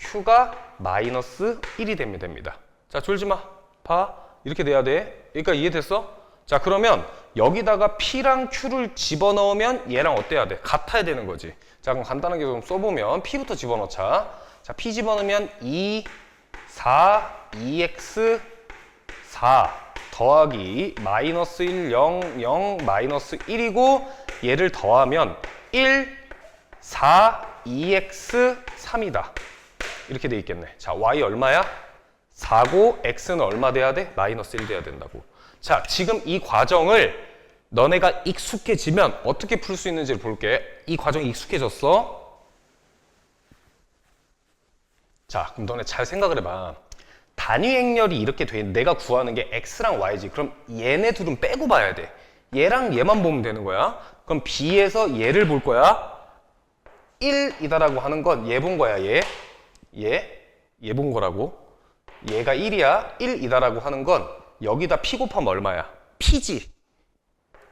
Q가 마이너스 1이 되면 됩니다. 자, 졸지 마. 봐. 이렇게 돼야 돼. 여기까지 이해됐어? 자, 그러면 여기다가 P랑 Q를 집어넣으면 얘랑 어때야 돼? 같아야 되는 거지. 자, 그럼 간단하게 좀 써보면 P부터 집어넣자. 자, P 집어넣으면 2, 4, 2x, 4 더하기 마이너스 1, 0, 0, 마이너스 1이고 얘를 더하면 1, 4, 2x, 3이다. 이렇게 돼 있겠네. 자, y 얼마야? 4고 x는 얼마 돼야 돼? 마이너스 1 돼야 된다고. 자, 지금 이 과정을 너네가 익숙해지면 어떻게 풀 수 있는지를 볼게. 이 과정이 익숙해졌어? 자, 그럼 너네 잘 생각을 해봐. 단위 행렬이 이렇게 돼 있는 내가 구하는 게 x랑 y지. 그럼 얘네 둘은 빼고 봐야 돼. 얘랑 얘만 보면 되는 거야. 그럼 b에서 얘를 볼 거야. 1이다라고 하는 건 얘 본 거야. 얘 본 거라고. 얘가 1이야. 1이다라고 하는 건 여기다 p 곱하면 얼마야? p지.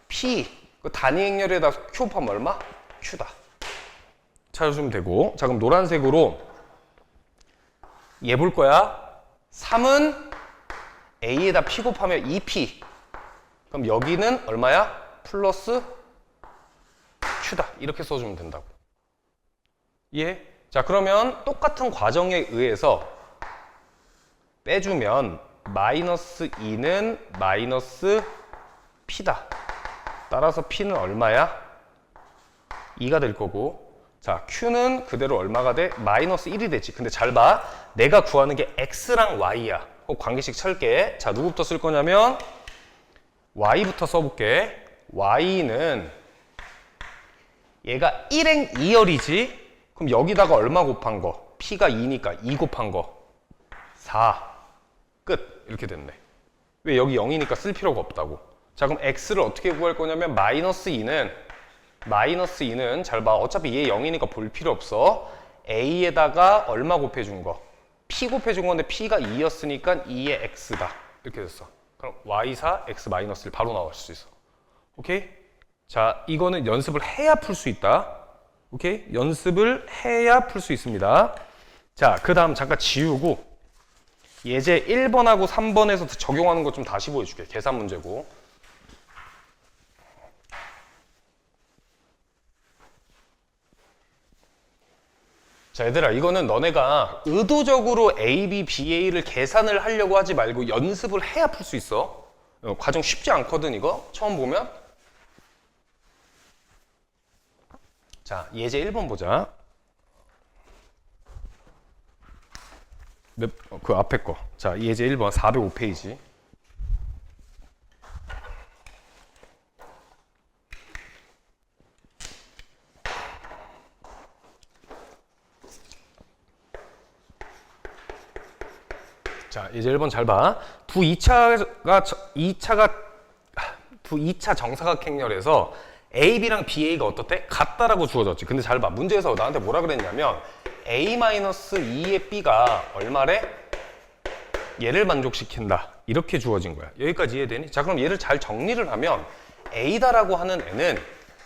p. 그 단위 행렬에다 q 곱하면 얼마? q다. 찾아주면 되고. 자, 그럼 노란색으로 얘 볼 거야. 3은 a에다 p 곱하면 2p. 그럼 여기는 얼마야? 플러스 q다. 이렇게 써주면 된다고. 이해? 자, 그러면 똑같은 과정에 의해서 빼주면 마이너스 2는 마이너스 p다. 따라서 p는 얼마야? 2가 될 거고, 자, q는 그대로 얼마가 돼? 마이너스 1이 되지. 근데 잘 봐. 내가 구하는 게 x랑 y야. 꼭 관계식 철게. 자, 누구부터 쓸 거냐면 y부터 써볼게. y는 얘가 1행 2열이지. 그럼 여기다가 얼마 곱한 거? p가 2니까 2 곱한 거 4. 끝. 이렇게 됐네. 왜? 여기 0이니까 쓸 필요가 없다고. 자, 그럼 x를 어떻게 구할 거냐면 마이너스 2는 잘 봐. 어차피 얘 0이니까 볼 필요 없어. a에다가 얼마 곱해준 거? p 곱해준 건데 p가 2였으니까 2의 x다. 이렇게 됐어. 그럼 y4 x 마이너스 1 바로 나올 수 있어. 오케이? 자, 이거는 연습을 해야 풀 수 있다. 오케이? 연습을 해야 풀 수 있습니다. 자, 그 다음 잠깐 지우고 예제 1번하고 3번에서 적용하는 것 좀 다시 보여줄게. 계산 문제고. 자, 얘들아, 이거는 너네가 의도적으로 A, B, B, A를 계산을 하려고 하지 말고 연습을 해야 풀 수 있어. 과정 쉽지 않거든, 이거. 처음 보면. 자, 예제 1번 보자. 그 앞에 거. 자, 예제 1번 405페이지. 자, 이제 1번 잘 봐. 두 2차 정사각행렬에서 AB랑 BA가 어떻대? 같다라고 주어졌지. 근데 잘 봐. 문제에서 나한테 뭐라 그랬냐면 A-2의 B가 얼마래? 얘를 만족시킨다. 이렇게 주어진 거야. 여기까지 이해되니? 자, 그럼 얘를 잘 정리를 하면 A다라고 하는 애는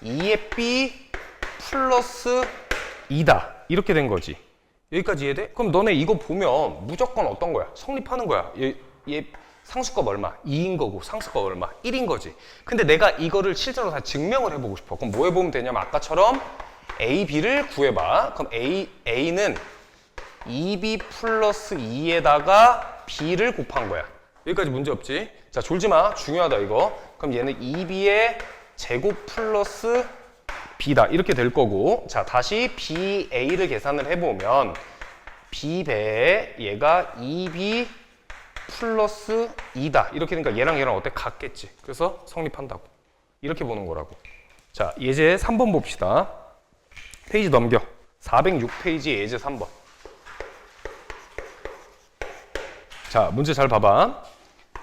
2의 B 플러스 2다. 이렇게 된 거지. 여기까지 이해돼? 그럼 너네 이거 보면 무조건 어떤 거야? 성립하는 거야. 얘 상수값 얼마? 2인 거고 상수값 얼마? 1인 거지. 근데 내가 이거를 실제로 다 증명을 해보고 싶어. 그럼 뭐 해보면 되냐면 아까처럼 A, B를 구해봐. 그럼 A는 2B 플러스 2에다가 B를 곱한 거야. 여기까지 문제 없지? 자, 졸지 마. 중요하다 이거. 그럼 얘는 2B의 제곱 플러스 B다 이렇게 될 거고, 자 다시 BA를 계산을 해보면 B배에 얘가 2B 플러스 2다 이렇게 되니까 얘랑 얘랑 어때? 같겠지. 그래서 성립한다고 이렇게 보는 거라고. 자 예제 3번 봅시다. 페이지 넘겨. 406페이지 예제 3번. 자 문제 잘 봐봐.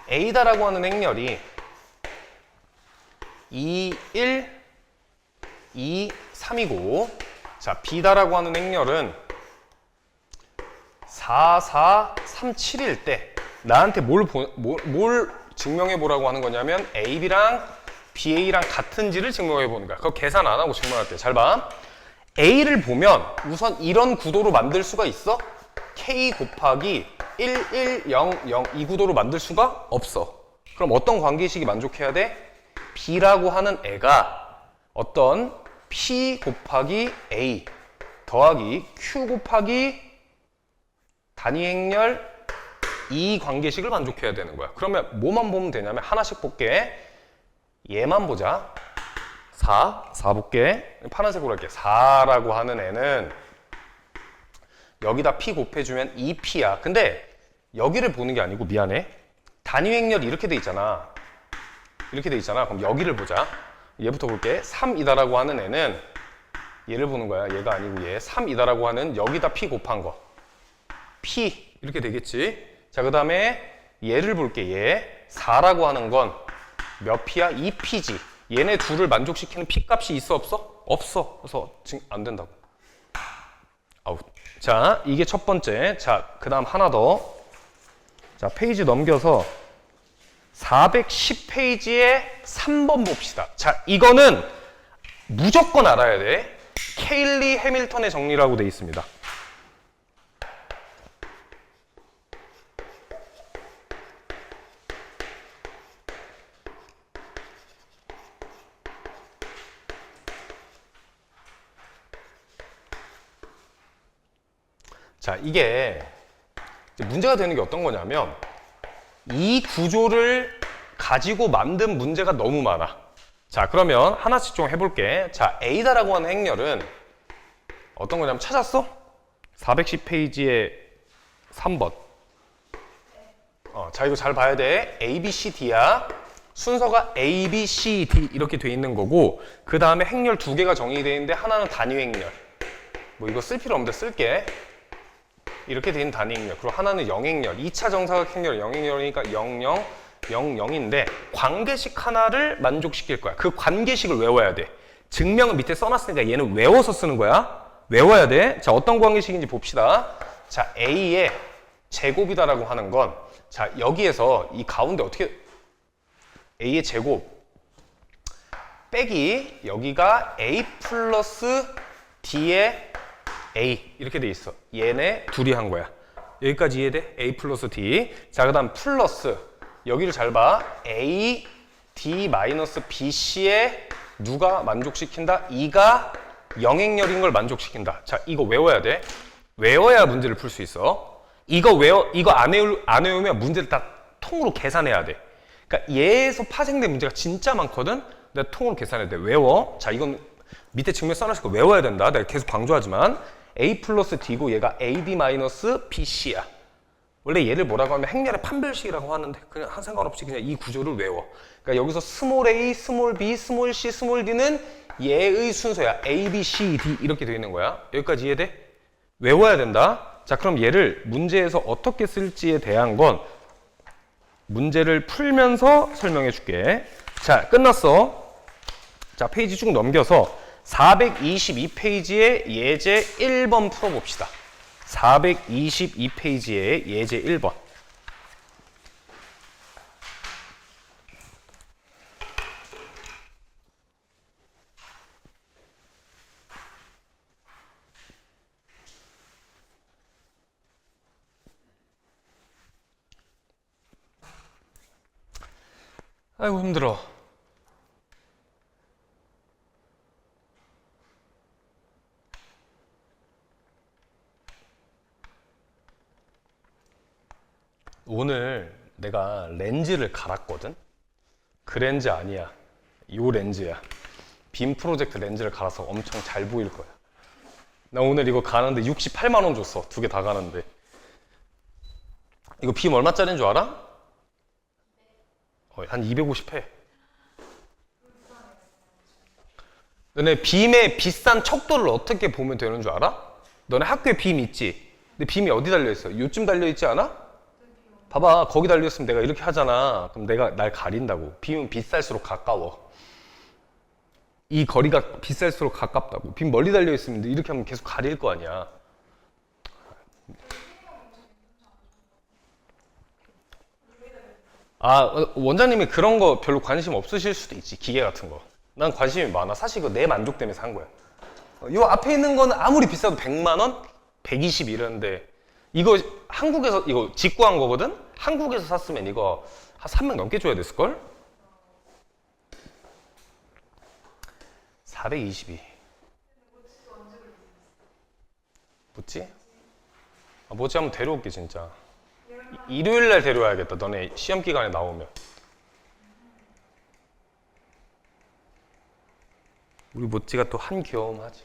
A다라고 하는 행렬이 2, 1, 2, 3이고, 자 B다라고 하는 행렬은 4, 4, 3, 7일 때 나한테 뭘 증명해 보라고 하는 거냐면 AB랑 BA랑 같은지를 증명해 보는 거야. 그거 계산 안 하고 증명할게. 잘 봐. A를 보면 우선 이런 구도로 만들 수가 있어? K 곱하기 1, 1, 0, 0 이 구도로 만들 수가 없어. 그럼 어떤 관계식이 만족해야 돼? B라고 하는 애가 어떤 P 곱하기 A 더하기 Q 곱하기 단위 행렬 이 관계식을 만족해야 되는 거야. 그러면 뭐만 보면 되냐면 하나씩 볼게. 얘만 보자. 4 볼게. 파란색으로 할게. 4라고 하는 애는 여기다 P 곱해주면 2P야. 근데 여기를 보는 게 아니고, 미안해, 단위 행렬이 이렇게 돼 있잖아. 이렇게 돼 있잖아. 그럼 여기를 보자. 얘부터 볼게. 3이다라고 하는 애는 얘를 보는 거야. 얘가 아니고 얘. 3이다라고 하는 여기다 P 곱한 거. P 이렇게 되겠지. 자, 그 다음에 얘를 볼게. 얘 4라고 하는 건 몇 P야? 2P지. 얘네 둘을 만족시키는 P 값이 있어 없어? 없어. 그래서 지금 안 된다고. 아웃. 자, 이게 첫 번째. 자, 그 다음 하나 더. 자, 페이지 넘겨서 410페이지에 3번 봅시다. 자, 이거는 무조건 알아야 돼. 케일리 해밀턴의 정리라고 돼 있습니다. 자, 이게 문제가 되는 게 어떤 거냐면 이 구조를 가지고 만든 문제가 너무 많아. 자, 그러면 하나씩 좀 해볼게. 자, A다라고 하는 행렬은 어떤 거냐면 찾았어? 410페이지에 3번. 자, 이거 잘 봐야 돼. A, B, C, D야. 순서가 A, B, C, D 이렇게 돼 있는 거고, 그 다음에 행렬 두 개가 정의되어 있는데 하나는 단위 행렬. 뭐 이거 쓸 필요 없는데 쓸게. 이렇게 된 단위 행렬. 그리고 하나는 영행렬. 2차 정사각 행렬 영행렬이니까 0, 0, 0, 0인데 관계식 하나를 만족시킬 거야. 그 관계식을 외워야 돼. 증명은 밑에 써놨으니까 얘는 외워서 쓰는 거야. 외워야 돼. 자, 어떤 관계식인지 봅시다. 자, A의 제곱이다라고 하는 건, 자, 여기에서 이 가운데 어떻게 A의 제곱 빼기 여기가 A 플러스 D의 A 이렇게 돼 있어. 얘네 둘이 한 거야. 여기까지 이해돼? A 플러스 D. 자, 그 다음 플러스 여기를 잘 봐. A, D 마이너스 BC에 누가 만족시킨다? 2가 영행렬인 걸 만족시킨다. 자, 이거 외워야 돼. 외워야 문제를 풀 수 있어. 이거 안 외우면 문제를 다 통으로 계산해야 돼. 그러니까 얘에서 파생된 문제가 진짜 많거든. 내가 통으로 계산해야 돼. 외워. 자, 이건 밑에 증명 써놨을 거 외워야 된다. 내가 계속 강조하지만 A 플러스 D고 얘가 AD 마이너스 BC야. 원래 얘를 뭐라고 하면 행렬의 판별식이라고 하는데 그냥 한 상관없이 그냥 이 구조를 외워. 그러니까 여기서 스몰 a, 스몰 b, 스몰 c, 스몰 d는 얘의 순서야. A, B, C, D 이렇게 되어 있는 거야. 여기까지 이해돼? 외워야 된다. 자, 그럼 얘를 문제에서 어떻게 쓸지에 대한 건 문제를 풀면서 설명해 줄게. 자, 끝났어. 자, 페이지 쭉 넘겨서 422페이지에 예제 1번 풀어봅시다. 422페이지에 예제 1번. 아이고 힘들어. 오늘 내가 렌즈를 갈았거든? 그 렌즈 아니야. 요 렌즈야. 빔 프로젝트 렌즈를 갈아서 엄청 잘 보일 거야. 나 오늘 이거 가는데 68만 원 줬어. 두 개 다 가는데. 이거 빔 얼마짜리인 줄 알아? 한 250 해. 너네 빔의 비싼 척도를 어떻게 보면 되는 줄 알아? 너네 학교에 빔 있지? 근데 빔이 어디 달려있어? 요쯤 달려있지 않아? 봐봐, 거기 달려있으면 내가 이렇게 하잖아. 그럼 내가 날 가린다고. 빔은 비쌀수록 가까워. 이 거리가 비쌀수록 가깝다고. 빔 멀리 달려있으면 이렇게 하면 계속 가릴 거 아니야. 원장님이 그런 거 별로 관심 없으실 수도 있지. 기계 같은 거. 난 관심이 많아. 사실 이거 내 만족 때문에 산 거야. 요 앞에 있는 거는 아무리 비싸도 100만 원? 120 이러는데 이거 한국에서 이거 직구한 거거든? 한국에서 샀으면 이거 한 300 넘게 줘야 됐을걸? 422. 뭐지? 뭐지 한번 데려올게 진짜. 일요일 날 데려와야겠다. 너네 시험 기간에 나오면. 우리 모찌가 또 한겨움 하지.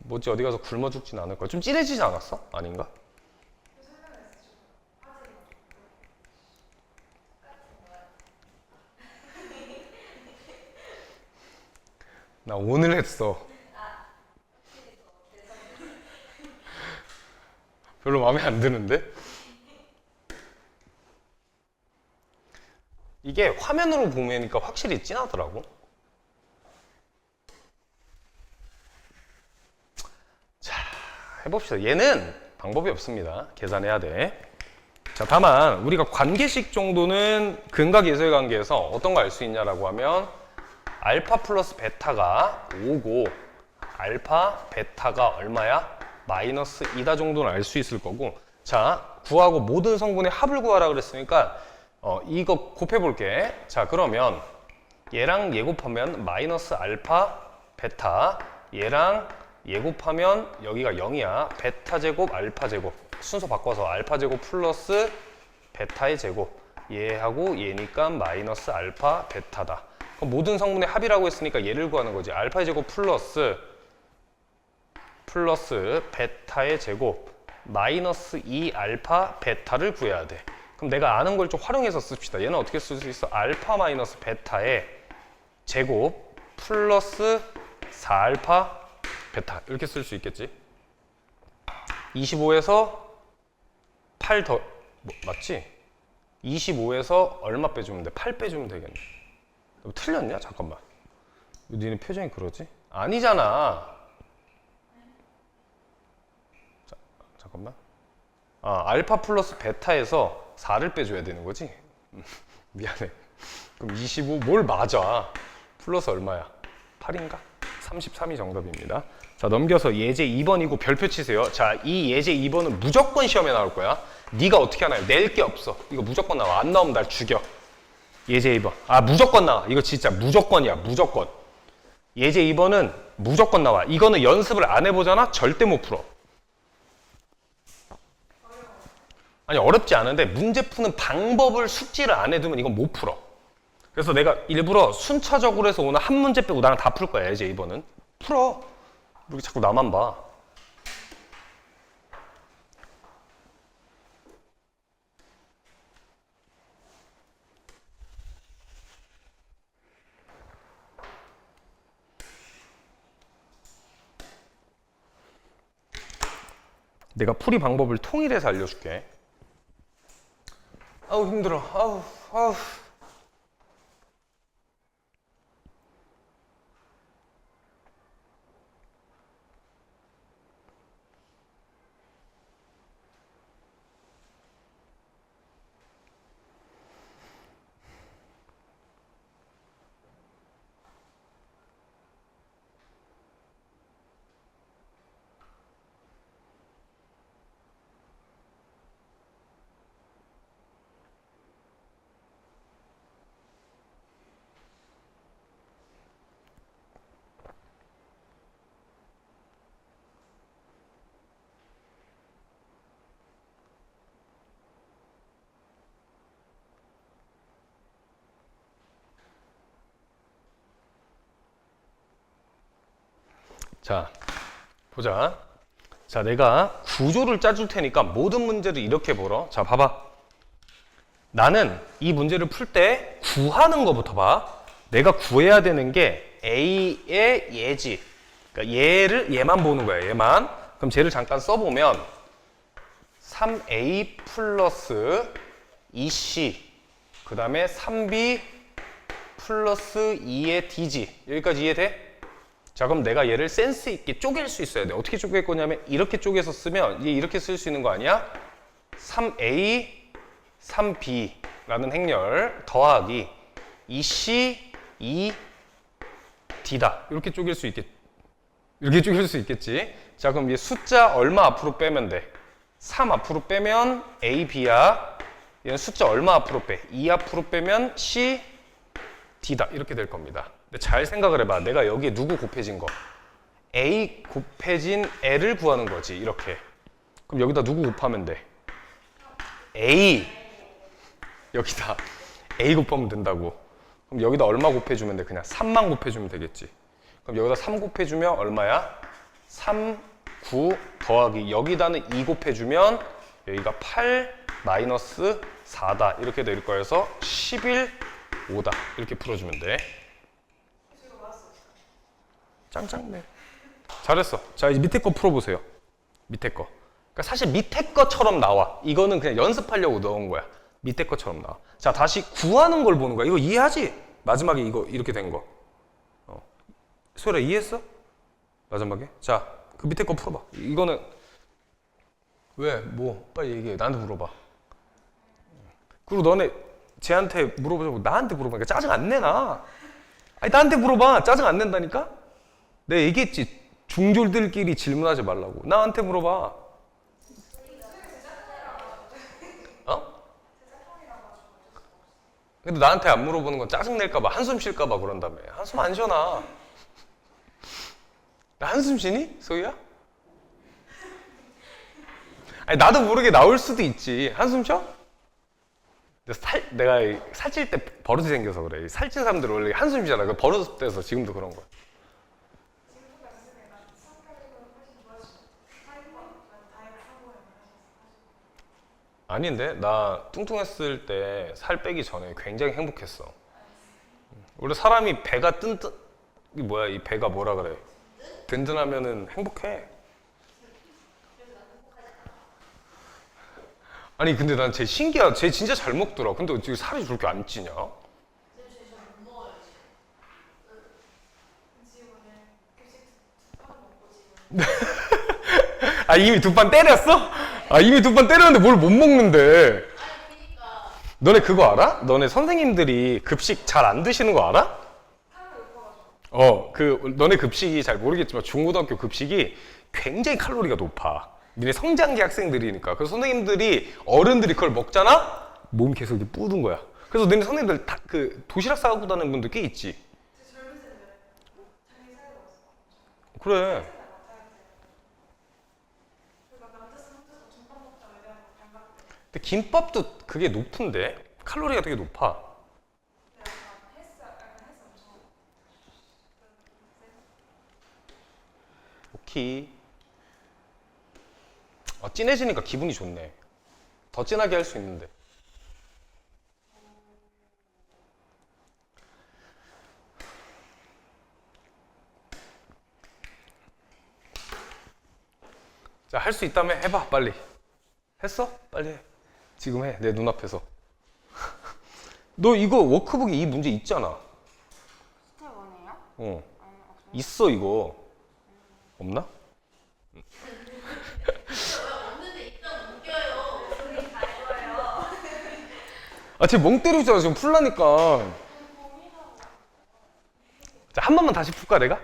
모찌 어디 가서 굶어 죽진 않을 거야. 좀 찌레지지 않았어? 아닌가? 나 오늘 했어. 별로 마음에 안 드는데? 이게 화면으로 보니까 확실히 진하더라고. 자, 해봅시다. 얘는 방법이 없습니다. 계산해야 돼. 자, 다만 우리가 관계식 정도는 근각 예수의 관계에서 어떤 거 알 수 있냐라고 하면 알파 플러스 베타가 5고 알파 베타가 얼마야? 마이너스 2다 정도는 알 수 있을 거고. 자, 구하고 모든 성분의 합을 구하라 그랬으니까 이거 곱해 볼게. 자, 그러면 얘랑 얘 곱하면 마이너스 알파 베타, 얘랑 얘 곱하면 여기가 0이야. 베타 제곱 알파 제곱. 순서 바꿔서 알파 제곱 플러스 베타의 제곱. 얘하고 얘니까 마이너스 알파 베타다. 그럼 모든 성분의 합이라고 했으니까 얘를 구하는 거지. 알파의 제곱 플러스 베타의 제곱 마이너스 2 알파 베타를 구해야 돼. 그럼 내가 아는 걸 좀 활용해서 씁시다. 얘는 어떻게 쓸 수 있어? 알파 마이너스 베타의 제곱 플러스 4알파 베타 이렇게 쓸 수 있겠지. 25에서 8 더 맞지? 25에서 얼마 빼주면 돼? 8 빼주면 되겠네. 틀렸냐? 잠깐만. 니네 표정이 그러지? 아니잖아. 잠깐만. 알파 플러스 베타에서 4를 빼줘야 되는 거지? 미안해. 그럼 25, 뭘 맞아? 플러스 얼마야? 8인가? 33이 정답입니다. 자, 넘겨서 예제 2번이고 별표 치세요. 자, 이 예제 2번은 무조건 시험에 나올 거야. 네가 어떻게 하나요? 낼 게 없어. 이거 무조건 나와. 안 나오면 날 죽여. 예제 2번. 무조건 나와. 이거 진짜 무조건이야. 무조건. 예제 2번은 무조건 나와. 이거는 연습을 안 해보잖아? 절대 못 풀어. 아니, 어렵지 않은데 문제 푸는 방법을 숙지를 안 해두면 이건 못 풀어. 그래서 내가 일부러 순차적으로 해서 오늘 한 문제 빼고 나랑 다 풀 거야. 예제 2번은. 풀어. 이렇게 자꾸 나만 봐. 내가 풀이 방법을 통일해서 알려줄게. 아우 힘들어. 아우. 자, 보자. 자, 내가 구조를 짜줄 테니까 모든 문제를 이렇게 보러. 자, 봐봐. 나는 이 문제를 풀 때 구하는 것부터 봐. 내가 구해야 되는 게 A의 얘지. 그러니까 얘만 보는 거야. 얘만. 그럼 쟤를 잠깐 써보면 3A 플러스 2C 그 다음에 3B 플러스 2의 D지. 여기까지 이해돼? 자, 그럼 내가 얘를 센스 있게 쪼갤 수 있어야 돼. 어떻게 쪼갤 거냐면 이렇게 쪼개서 쓰면 얘 이렇게 쓸 수 있는 거 아니야? 3A, 3B라는 행렬 더하기 2C, 2D다. 이렇게 쪼갤 수 있겠지. 이렇게 쪼갤 수 있겠지. 자, 그럼 얘 숫자 얼마 앞으로 빼면 돼? 3 앞으로 빼면 A, B야. 얘는 숫자 얼마 앞으로 빼? 2 앞으로 빼면 C, D다. 이렇게 될 겁니다. 근데 잘 생각을 해봐. 내가 여기에 누구 곱해진 거? A 곱해진 L을 구하는 거지. 이렇게. 그럼 여기다 누구 곱하면 돼? A. 여기다 A 곱하면 된다고. 그럼 여기다 얼마 곱해주면 돼? 그냥 3만 곱해주면 되겠지. 그럼 여기다 3 곱해주면 얼마야? 3, 9 더하기 여기다는 2 곱해주면 여기가 8 마이너스 4다. 이렇게 될 거여서 11, 5다. 이렇게 풀어주면 돼. 짱짱네. 잘했어. 자, 이제 밑에 거 풀어보세요. 밑에 거. 그러니까 사실 밑에 거처럼 나와. 이거는 그냥 연습하려고 넣은 거야. 밑에 거처럼 나와. 자, 다시 구하는 걸 보는 거야. 이거 이해하지? 마지막에 이거 이렇게 된 거. 소율아, 이해했어? 마지막에? 자, 그 밑에 거 풀어봐. 이거는 왜? 뭐? 빨리 얘기해. 나한테 물어봐. 그리고 너네 쟤한테 물어보자고 나한테 물어보니까 짜증 안 내나? 아니, 나한테 물어봐. 짜증 안 낸다니까? 내가 얘기했지. 중졸들끼리 질문하지 말라고. 나한테 물어봐. 어? 근데 나한테 안 물어보는 건 짜증낼까봐, 한숨 쉴까봐 그런다며. 한숨 안 쉬어, 나. 나 한숨 쉬니? 소희야? 아니, 나도 모르게 나올 수도 있지. 한숨 쉬어? 내가 살찔 때 버릇이 생겨서 그래. 살찐 사람들 원래 한숨 쉬잖아. 그 버릇돼서 지금도 그런 거야. 아닌데? 나 뚱뚱했을 때 살 빼기 전에 굉장히 행복했어. 원래 사람이 배가 이 뭐야, 이 배가 뭐라 그래? 든든하면은 행복해. 아니, 근데 난 쟤 신기하다. 쟤 진짜 잘 먹더라. 근데 어떻게 살이 저렇게 안 찌냐? 아, 이미 두 판 때렸어? 아, 이미 두 판 때렸는데 뭘 못 먹는데? 너네 그거 알아? 너네 선생님들이 급식 잘 안 드시는 거 알아? 너네 급식이 잘 모르겠지만 중고등학교 급식이 굉장히 칼로리가 높아. 니네 성장기 학생들이니까. 그래서 선생님들이, 어른들이 그걸 먹잖아? 몸이 계속 이렇게 뿌든 거야. 그래서 너네 선생님들 다 그 도시락 싸고 다니는 분들 꽤 있지. 그래. 근데 김밥도 그게 높은데? 칼로리가 되게 높아. 오케이. 진해지니까 기분이 좋네. 더 진하게 할 수 있는데. 자, 할 수 있다면 해봐, 빨리. 했어? 빨리 해. 지금 해, 내 눈앞에서. 너 이거 워크북에 이 문제 있잖아. 스텝 1이에요? 어. 있어, 이거. 없나? 없는데 일단 웃겨요. 아, 쟤 멍 때리잖아. 지금 풀라니까. 자, 한 번만 다시 풀까, 내가?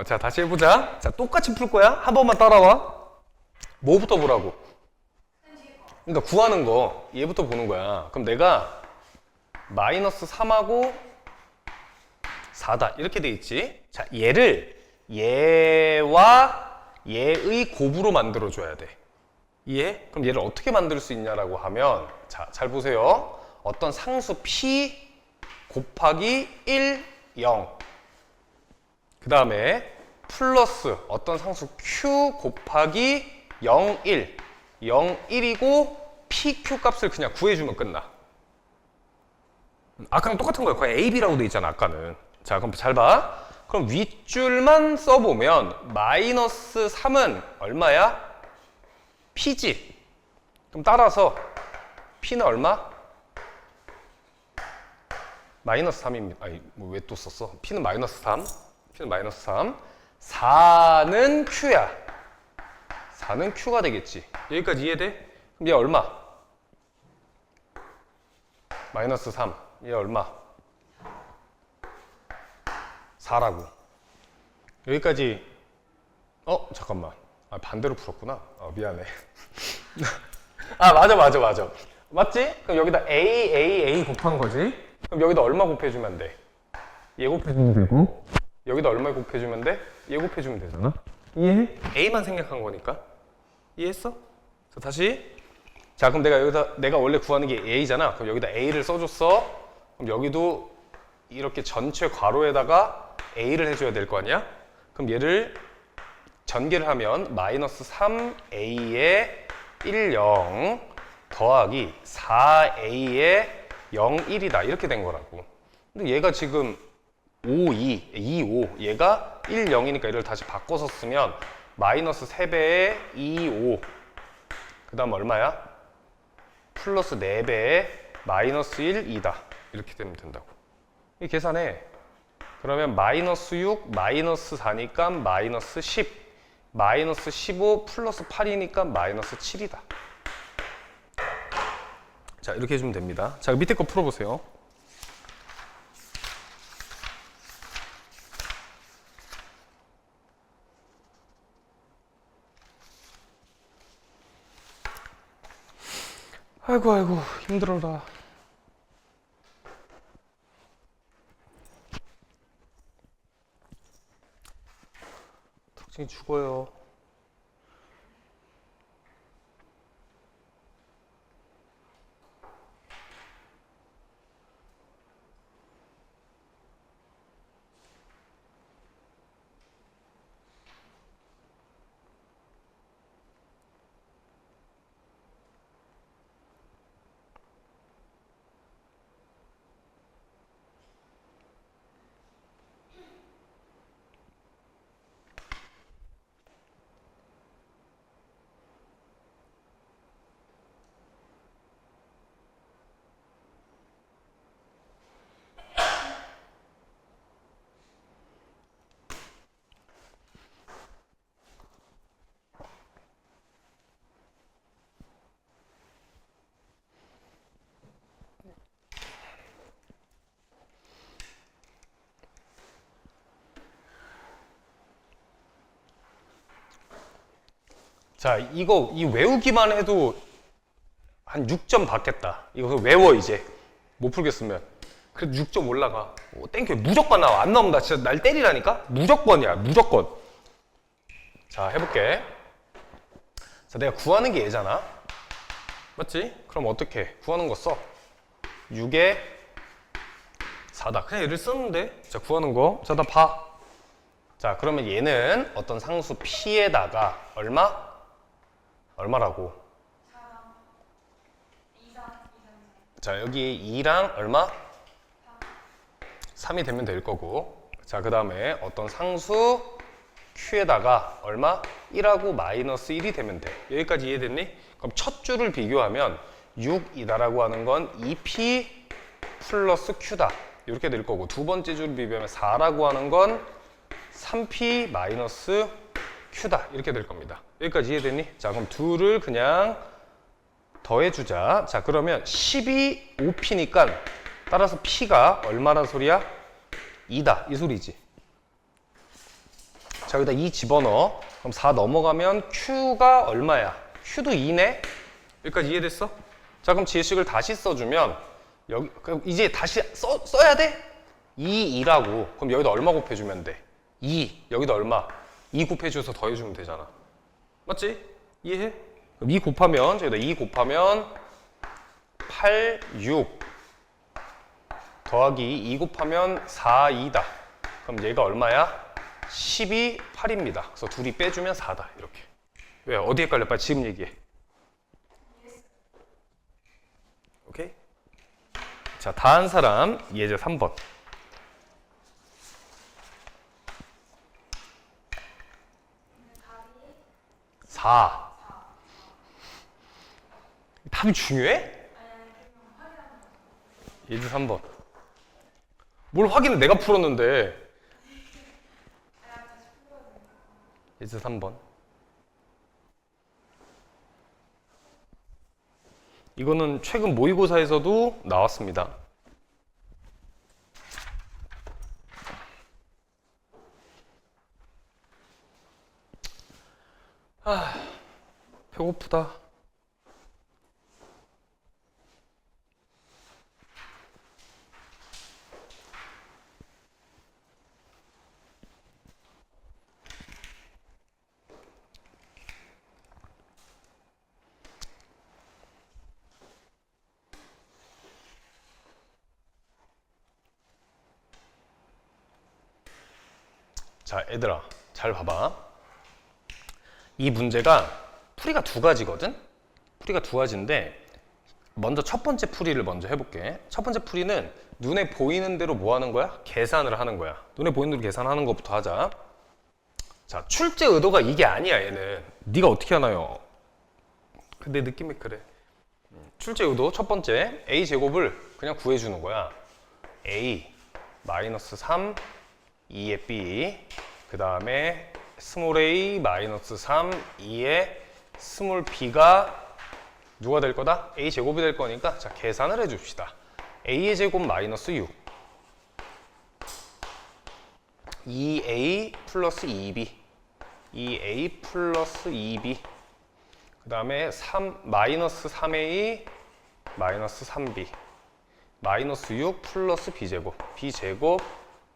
자, 다시 해보자. 자, 똑같이 풀 거야. 한 번만 따라와. 뭐부터 보라고? 그러니까 구하는 거. 얘부터 보는 거야. 그럼 내가 마이너스 3하고 4다. 이렇게 돼 있지. 자, 얘를 얘와 얘의 곱으로 만들어줘야 돼. 이해? 그럼 얘를 어떻게 만들 수 있냐라고 하면, 자, 잘 보세요. 어떤 상수 p 곱하기 1, 0. 그 다음에 플러스 어떤 상수 q 곱하기 0, 1 0, 1이고 pq 값을 그냥 구해주면 끝나. 아까랑 똑같은 거야. 거의 a, b라고 돼 있잖아 아까는. 자 그럼 잘 봐. 그럼 윗줄만 써보면 마이너스 3은 얼마야? p지. 그럼 따라서 p는 얼마? 마이너스 3입니다. 아니 뭐 왜 또 썼어? p는 마이너스 3. p는 마이너스 3. 4는 q야. 4는 q가 되겠지. 여기까지 이해돼? 그럼 얘 얼마? 마이너스 3. 얘 얼마? 4라고. 여기까지. 잠깐만. 반대로 풀었구나. 미안해. 맞아. 맞지? 그럼 여기다 A 곱한 거지? 그럼 여기다 얼마 곱해주면 돼? 얘 곱해주면 되고. 여기다 얼마 곱해주면 돼? 얘 곱해주면 되잖아? 이해해? A만 생략한 거니까. 이해했어? 자, 다시. 자, 그럼 내가 원래 구하는 게 A잖아. 그럼 여기다 A를 써줬어. 그럼 여기도 이렇게 전체 괄호에다가 A를 해줘야 될 거 아니야? 그럼 얘를 전개를 하면 마이너스 3A에 1, 0 더하기 4A에 0, 1이다. 이렇게 된 거라고. 근데 얘가 지금 5, 2, 5 얘가 1, 0이니까 얘를 다시 바꿔서 쓰면 마이너스 3배에 2, 5 그 다음 얼마야? 플러스 4배에 마이너스 1, 2다. 이렇게 되면 된다고. 이 계산해. 그러면 마이너스 6, 마이너스 4니까 마이너스 10 마이너스 15 플러스 8이니까 마이너스 7이다. 자, 이렇게 해주면 됩니다. 자, 밑에 거 풀어보세요. 아이고 힘들어라. 덕진이 죽어요. 자, 이 외우기만 해도 한 6점 받겠다. 이거 외워, 이제. 못 풀겠으면. 그래도 6점 올라가. 땡큐. 무조건 나와. 안 나오면 나 진짜 날 때리라니까? 무조건이야, 무조건. 자, 해볼게. 자, 내가 구하는 게 얘잖아. 맞지? 그럼 어떻게? 구하는 거 써. 6에 4다. 그냥 얘를 쓰는데. 자, 구하는 거. 자, 나 봐. 자, 그러면 얘는 어떤 상수 P에다가 얼마라고? 4, 2, 3, 자, 여기 2랑 얼마? 3이 되면 될 거고. 자, 그 다음에 어떤 상수 Q에다가 얼마? 1하고 마이너스 1이 되면 돼. 여기까지 이해됐니? 그럼 첫 줄을 비교하면 6이다라고 하는 건 2P 플러스 Q다. 이렇게 될 거고, 두 번째 줄을 비교하면 4라고 하는 건 3P 마이너스 Q다. 이렇게 될 겁니다. 여기까지 이해됐니? 자, 그럼 둘을 그냥 더해주자. 자, 그러면 10이 5P니까 따라서 P가 얼마란 소리야? 2다. 이 소리지. 자, 여기다 2 집어넣어. 그럼 4 넘어가면 Q가 얼마야? Q도 2네? 여기까지 이해됐어? 자, 그럼 지식을 다시 써주면 그럼 이제 다시 써야 돼? 2라고. 그럼 여기다 얼마 곱해주면 돼? 2. 여기다 얼마? 2 곱해줘서 더해주면 되잖아. 맞지? 이해해? 그럼 2 곱하면, 저기다 2 곱하면 8, 6 더하기 2 곱하면 4, 2다. 그럼 얘가 얼마야? 10이 8입니다. 그래서 둘이 빼주면 4다. 이렇게. 왜? 어디 헷갈려? 빨리 지금 얘기해. 오케이? 자, 다 한 사람 예제 3번. 4. 답이 중요해? 예제 3번. 뭘 확인해? 내가 풀었는데. 예제 3번. 이거는 최근 모의고사에서도 나왔습니다. 배고프다. 자, 얘들아, 잘 봐봐. 이 문제가 풀이가 두 가지거든? 풀이가 두 가지인데, 먼저 첫 번째 풀이를 먼저 해볼게. 첫 번째 풀이는 눈에 보이는 대로 뭐 하는 거야? 계산을 하는 거야. 눈에 보이는 대로 계산하는 것부터 하자. 자, 출제 의도가 이게 아니야, 얘는. 네가 어떻게 하나요? 내 느낌이 그래. 출제 의도 첫 번째, a제곱을 그냥 구해주는 거야. a 마이너스 3 2의 b, 그 다음에 스몰 a 마이너스 3 2의 스몰 b가 누가 될 거다? a 제곱이 될 거니까 자 계산을 해줍시다. a의 제곱 마이너스 6 2a 플러스 2b 2a 플러스 2b 그 다음에 마이너스 3a 마이너스 3b 마이너스 6 플러스 b제곱 b제곱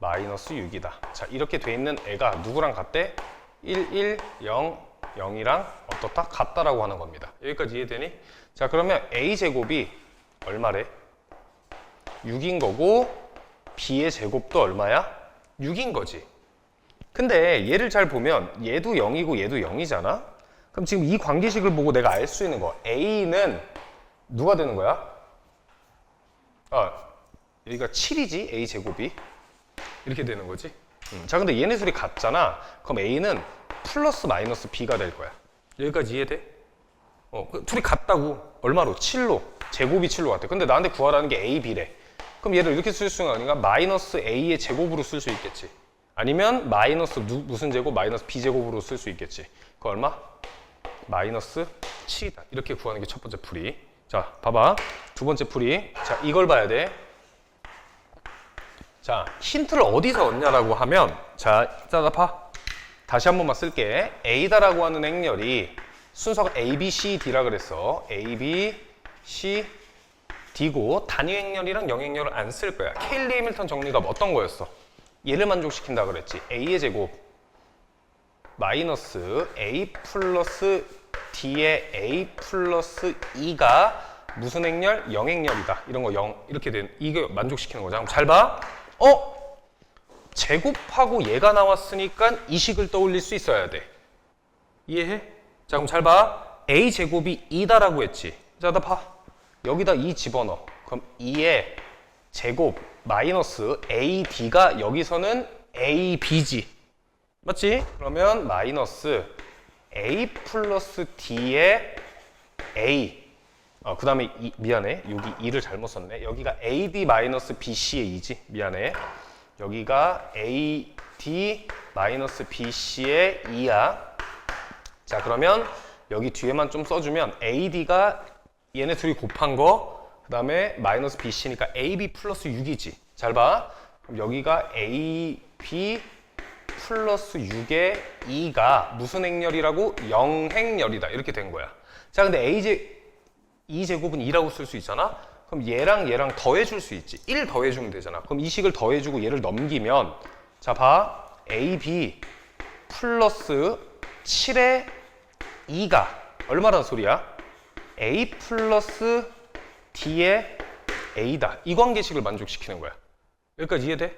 마이너스 6이다. 자, 이렇게 돼 있는 애가 누구랑 같대? 1, 1, 0, 0이랑 어떻다? 같다라고 하는 겁니다. 여기까지 이해되니? 자, 그러면 a제곱이 얼마래? 6인 거고 b의 제곱도 얼마야? 6인 거지. 근데 얘를 잘 보면 얘도 0이고 얘도 0이잖아? 그럼 지금 이 관계식을 보고 내가 알 수 있는 거 a는 누가 되는 거야? 여기가 7이지 a제곱이 이렇게 되는 거지. 자, 근데 얘네 둘이 같잖아. 그럼 a는 플러스 마이너스 b가 될 거야. 여기까지 이해돼? 둘이 같다고. 얼마로? 7로. 제곱이 7로 같아. 근데 나한테 구하라는 게 a, b래. 그럼 얘를 이렇게 쓸 수는 아닌가? 마이너스 a의 제곱으로 쓸 수 있겠지. 아니면 마이너스 무슨 제곱? 마이너스 b 제곱으로 쓸 수 있겠지. 그거 얼마? 마이너스 7이다. 이렇게 구하는 게 첫 번째 풀이. 자, 봐봐. 두 번째 풀이. 자, 이걸 봐야 돼. 자, 힌트를 어디서 얻냐라고 하면 자, 봐. 다시 한 번만 쓸게. A다라고 하는 행렬이 순서가 A, B, C, D라 그랬어. A, B, C, D고 단위 행렬이랑 영행렬을 안 쓸 거야. 케일리 해밀턴 정리가 어떤 거였어? 얘를 만족시킨다 그랬지. A의 제곱 마이너스 A 플러스 D의 A 플러스 2가 무슨 행렬? 영행렬이다. 이런 거 0 이렇게 된 이거 만족시키는 거죠. 그럼 잘 봐. 제곱하고 얘가 나왔으니까 이 식을 떠올릴 수 있어야 돼. 이해해? 자, 그럼 잘 봐. a 제곱이 2다라고 했지. 자, 나 봐. 여기다 2 집어넣어. 그럼 2의 제곱 마이너스 ad가 여기서는 ab지. 맞지? 그러면 마이너스 a 플러스 d의 a. 그 다음에 미안해. 여기 2를 잘못 썼네. 여기가 ad 마이너스 bc의 2지. 미안해. 여기가 ad 마이너스 bc의 2야. 자, 그러면 여기 뒤에만 좀 써주면 ad가 얘네 둘이 곱한 거, 그 다음에 마이너스 bc니까 ab 플러스 6이지. 잘 봐. 그럼 여기가 ab 플러스 6의 2가 무슨 행렬이라고? 0행렬이다. 이렇게 된 거야. 자, 근데 이 제곱은 2라고 쓸 수 있잖아? 그럼 얘랑 더해줄 수 있지. 1 더해주면 되잖아. 그럼 이 식을 더해주고 얘를 넘기면 자, 봐. AB 플러스 7의 2가 얼마라는 소리야? A 플러스 D의 A다. 이 관계식을 만족시키는 거야. 여기까지 이해돼?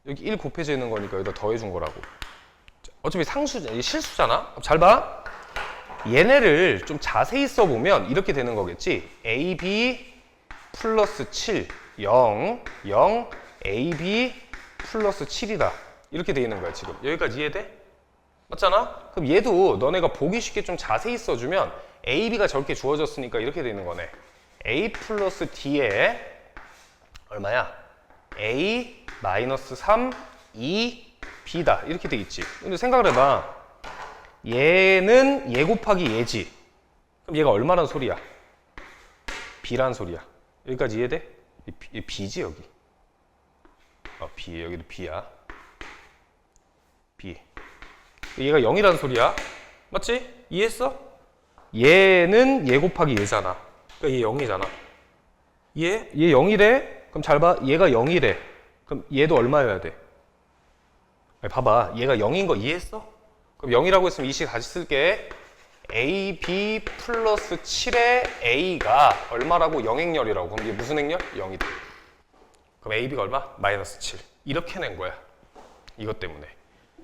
여기 1 곱해져 있는 거니까 여기다 더해준 거라고. 어차피 실수잖아. 잘 봐. 얘네를 좀 자세히 써보면 이렇게 되는 거겠지. AB 플러스 7 0 0 AB 플러스 7이다 이렇게 돼 있는 거야. 지금 여기까지 이해돼? 맞잖아? 그럼 얘도 너네가 보기 쉽게 좀 자세히 써주면 AB가 저렇게 주어졌으니까 이렇게 돼 있는 거네. A 플러스 D에 얼마야? A 마이너스 3 2 B다 이렇게 돼 있지. 근데 생각을 해봐. 얘는 얘 곱하기 얘지. 그럼 얘가 얼마란 소리야? B란 소리야. 여기까지 이해돼? 이 B지 여기. B 여기도 B야. B. 얘가 0이란 소리야. 맞지? 이해했어? 얘는 얘 곱하기 얘잖아. 그러니까 얘 0이잖아. 얘 0이래? 그럼 잘 봐. 얘가 0이래. 그럼 얘도 얼마여야 돼? 아니, 봐봐. 얘가 0인 거 이해했어? 그럼 0이라고 했으면 이 식 다시 쓸게. AB 플러스 7의 A가 얼마라고? 0행렬이라고. 그럼 이게 무슨 행렬? 0이다. 그럼 AB가 얼마? 마이너스 7. 이렇게 낸 거야. 이것 때문에.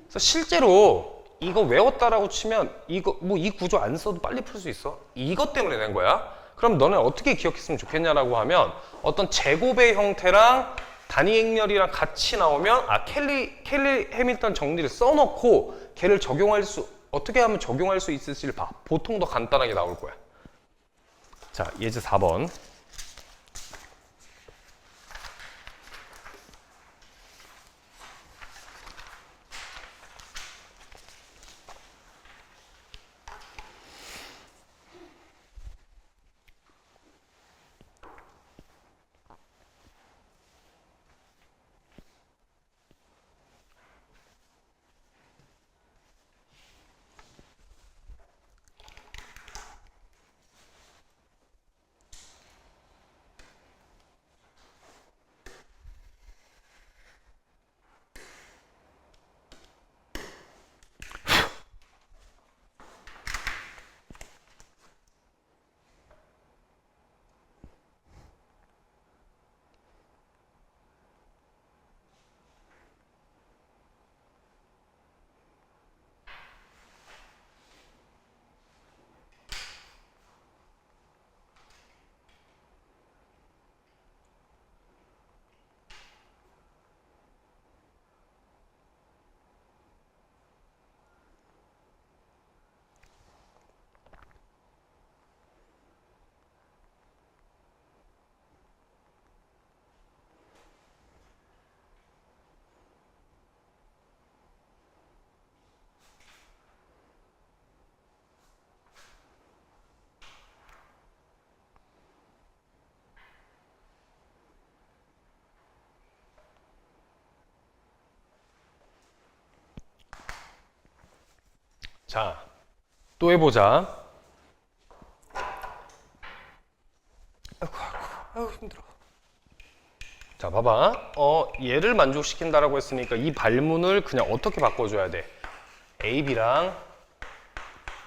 그래서 실제로 이거 외웠다라고 치면 이거 뭐 이 구조 안 써도 빨리 풀 수 있어. 이것 때문에 낸 거야. 그럼 너는 어떻게 기억했으면 좋겠냐라고 하면 어떤 제곱의 형태랑 단위 행렬이랑 같이 나오면 켈리 해밀턴 정리를 써놓고 걔를 어떻게 하면 적용할 수 있을지를 봐. 보통 더 간단하게 나올 거야. 자, 예제 4번. 자, 또 해보자. 아이고 힘들어. 자, 봐봐. 얘를 만족시킨다라고 했으니까 이 발문을 그냥 어떻게 바꿔줘야 돼? AB랑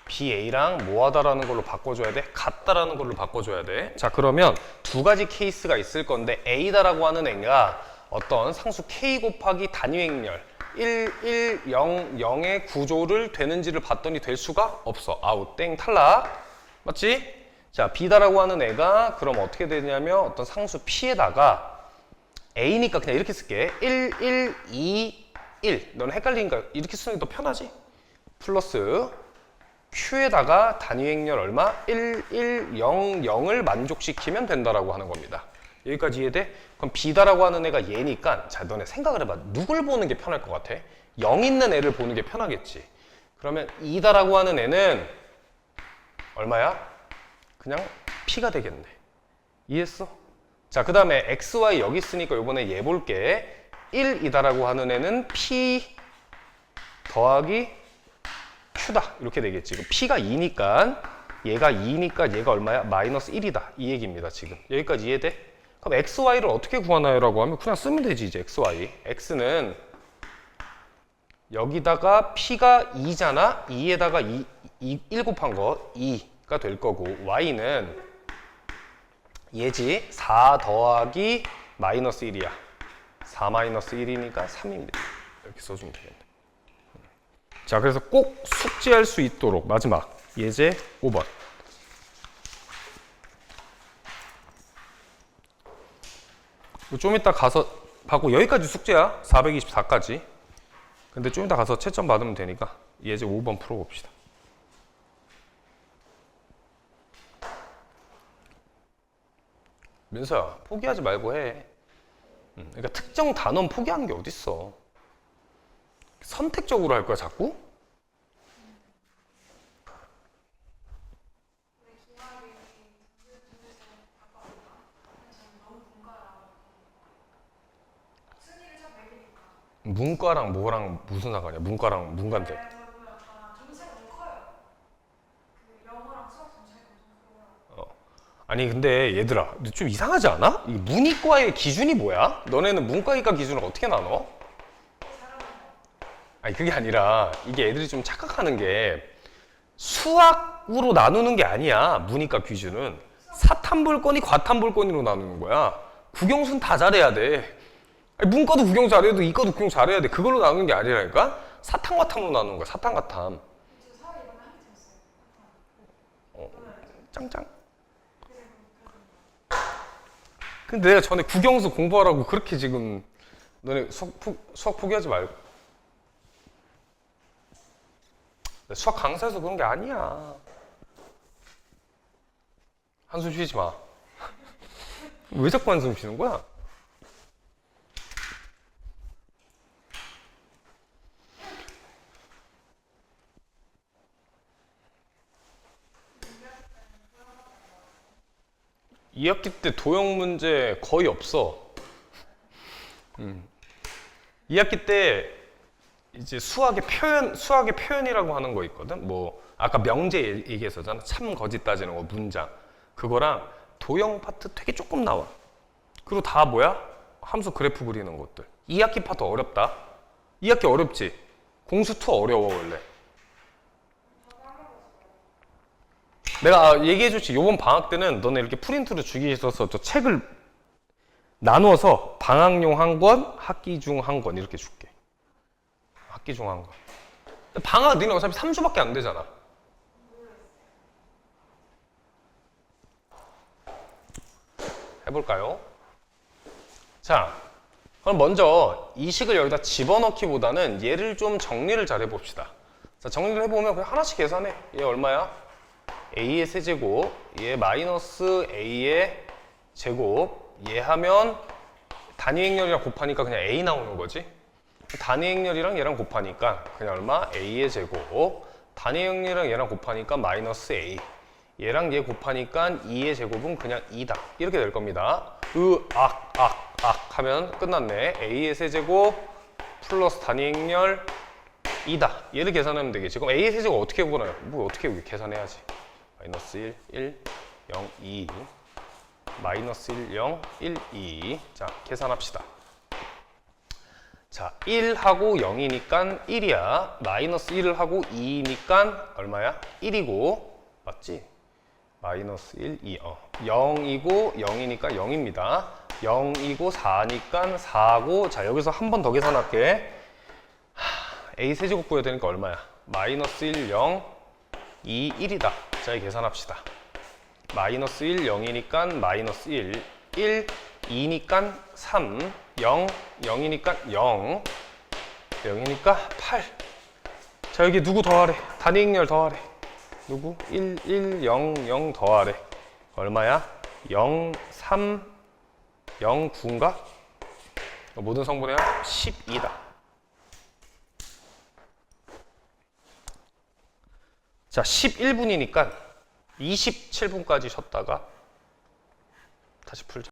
BA랑 뭐하다라는 걸로 바꿔줘야 돼? 같다라는 걸로 바꿔줘야 돼. 자, 그러면 두 가지 케이스가 있을 건데 A다라고 하는 애가 어떤 상수 K 곱하기 단위 행렬 1, 1, 0, 0의 구조를 되는지를 봤더니 될 수가 없어. 아웃, 땡, 탈락. 맞지? 자, B다라고 하는 애가 그럼 어떻게 되냐면 어떤 상수 P에다가 A니까 그냥 이렇게 쓸게. 1, 1, 2, 1. 너는 헷갈리니까 이렇게 쓰는 게 더 편하지? 플러스 Q에다가 단위 행렬 얼마? 1, 1, 0, 0을 만족시키면 된다라고 하는 겁니다. 여기까지 이해돼? 그럼 B다라고 하는 애가 얘니까 자, 너네 생각을 해봐. 누굴 보는 게 편할 것 같아? 0 있는 애를 보는 게 편하겠지. 그러면 2다라고 하는 애는 얼마야? 그냥 P가 되겠네. 이해했어? 자, 그 다음에 XY 여기 있으니까 요번에 얘 볼게. 1이다라고 하는 애는 P 더하기 Q다. 이렇게 되겠지. P가 2니까 얘가 2니까 얘가 얼마야? 마이너스 1이다. 이 얘기입니다. 지금. 여기까지 이해돼? 그럼 XY를 어떻게 구하나요? 라고 하면 그냥 쓰면 되지. 이제 XY. X는 여기다가 P가 2잖아? 2에다가 1 곱한 거 2가 될 거고 Y는 얘지. 4 더하기 마이너스 1이야. 4-1이니까 3입니다. 이렇게 써주면 되겠네. 자, 그래서 꼭 숙지할 수 있도록 마지막 예제 5번. 좀 이따 가서 받고 여기까지 숙제야. 424까지. 근데 좀 이따 가서 채점 받으면 되니까 예제 5번 풀어봅시다. 민서야, 포기하지 말고 해. 그러니까 특정 단원 포기하는 게 어딨어. 선택적으로 할 거야, 자꾸? 문과랑 뭐랑 무슨 상관이야? 문과랑 문과인데. 점수가 너무 커요. 그 영어랑 수학 점수가 엄청 커요. 아니 근데 얘들아, 근데 좀 이상하지 않아? 이 문이과의 기준이 뭐야? 너네는 문과이과 기준을 어떻게 나눠? 아니 그게 아니라 이게 애들이 좀 착각하는 게 수학으로 나누는 게 아니야. 문이과 기준은 사탐불권이 과탐불권으로 나누는 거야. 국영수는 다 잘해야 돼. 아니, 문과도 국영 잘해야 돼, 이과도 국영 잘해야 돼. 그걸로 나누는 게 아니라니까. 사탐과탐으로 나누는 거야. 사탐과탐. 저 사회 이번에 한개 줬어요. 짱짱. 근데 내가 전에 국영수 공부하라고 그렇게 지금 너네 수학 포기하지 말고. 수학 강사에서 그런 게 아니야. 한숨 쉬지 마. 왜 자꾸 한숨 쉬는 거야? 이 학기 때 도형 문제 거의 없어. 2학기 때 이제 수학의 표현이라고 하는 거 있거든. 뭐 아까 명제 얘기했었잖아. 참 거짓 따지는 거 문장. 그거랑 도형 파트 되게 조금 나와. 그리고 다 뭐야? 함수 그래프 그리는 것들. 2학기 파트 어렵다. 2학기 어렵지. 공수2 어려워 원래. 내가 얘기해줬지. 요번 방학 때는 너네 이렇게 프린트로 주기 있어서 저 책을 나누어서 방학용 한 권, 학기 중 한 권 이렇게 줄게. 학기 중 한 권. 방학 너네 어차피 3주밖에 안 되잖아. 해볼까요? 자, 그럼 먼저 이 식을 여기다 집어넣기보다는 얘를 좀 정리를 잘 해봅시다. 자, 정리를 해보면 그냥 하나씩 계산해. 얘 얼마야? a의 세제곱, 얘 마이너스 a의 제곱, 얘 하면 단위행렬이랑 곱하니까 그냥 a 나오는 거지. 단위행렬이랑 얘랑 곱하니까 그냥 얼마? a의 제곱, 단위행렬이랑 얘랑 곱하니까 마이너스 a, 얘랑 얘 곱하니까 2의 제곱은 그냥 2다. 이렇게 될 겁니다. 하면 끝났네. a의 세제곱 플러스 단위행렬 2다. 얘를 계산하면 되겠지. 그럼 a의 세제곱 어떻게 구분해요? 뭐 어떻게 계산해야지. 마이너스 1, 1, 0, 2 마이너스 1, 0, 1, 2 자, 계산합시다. 자, 1하고 0이니까 1이야. 마이너스 1을 하고 2니까 얼마야? 1이고 맞지? 마이너스 1, 2 0이고 0이니까 0입니다. 0이고 4니까 4고 자, 여기서 한 번 더 계산할게. a 세제곱 구해야 되니까 얼마야? 마이너스 1, 0, 2, 1이다. 자, 이 계산합시다. 마이너스 1, 0이니까 마이너스 1, 1, 2니까 3, 0, 0이니까 0, 0이니까 8. 자, 여기 누구 더하래? 단위행렬 더하래. 누구? 1, 1, 0, 0 더하래. 얼마야? 0, 3, 0, 9인가? 모든 성분의 합 12다. 자, 11분이니까 27분까지 쉬었다가 다시 풀자.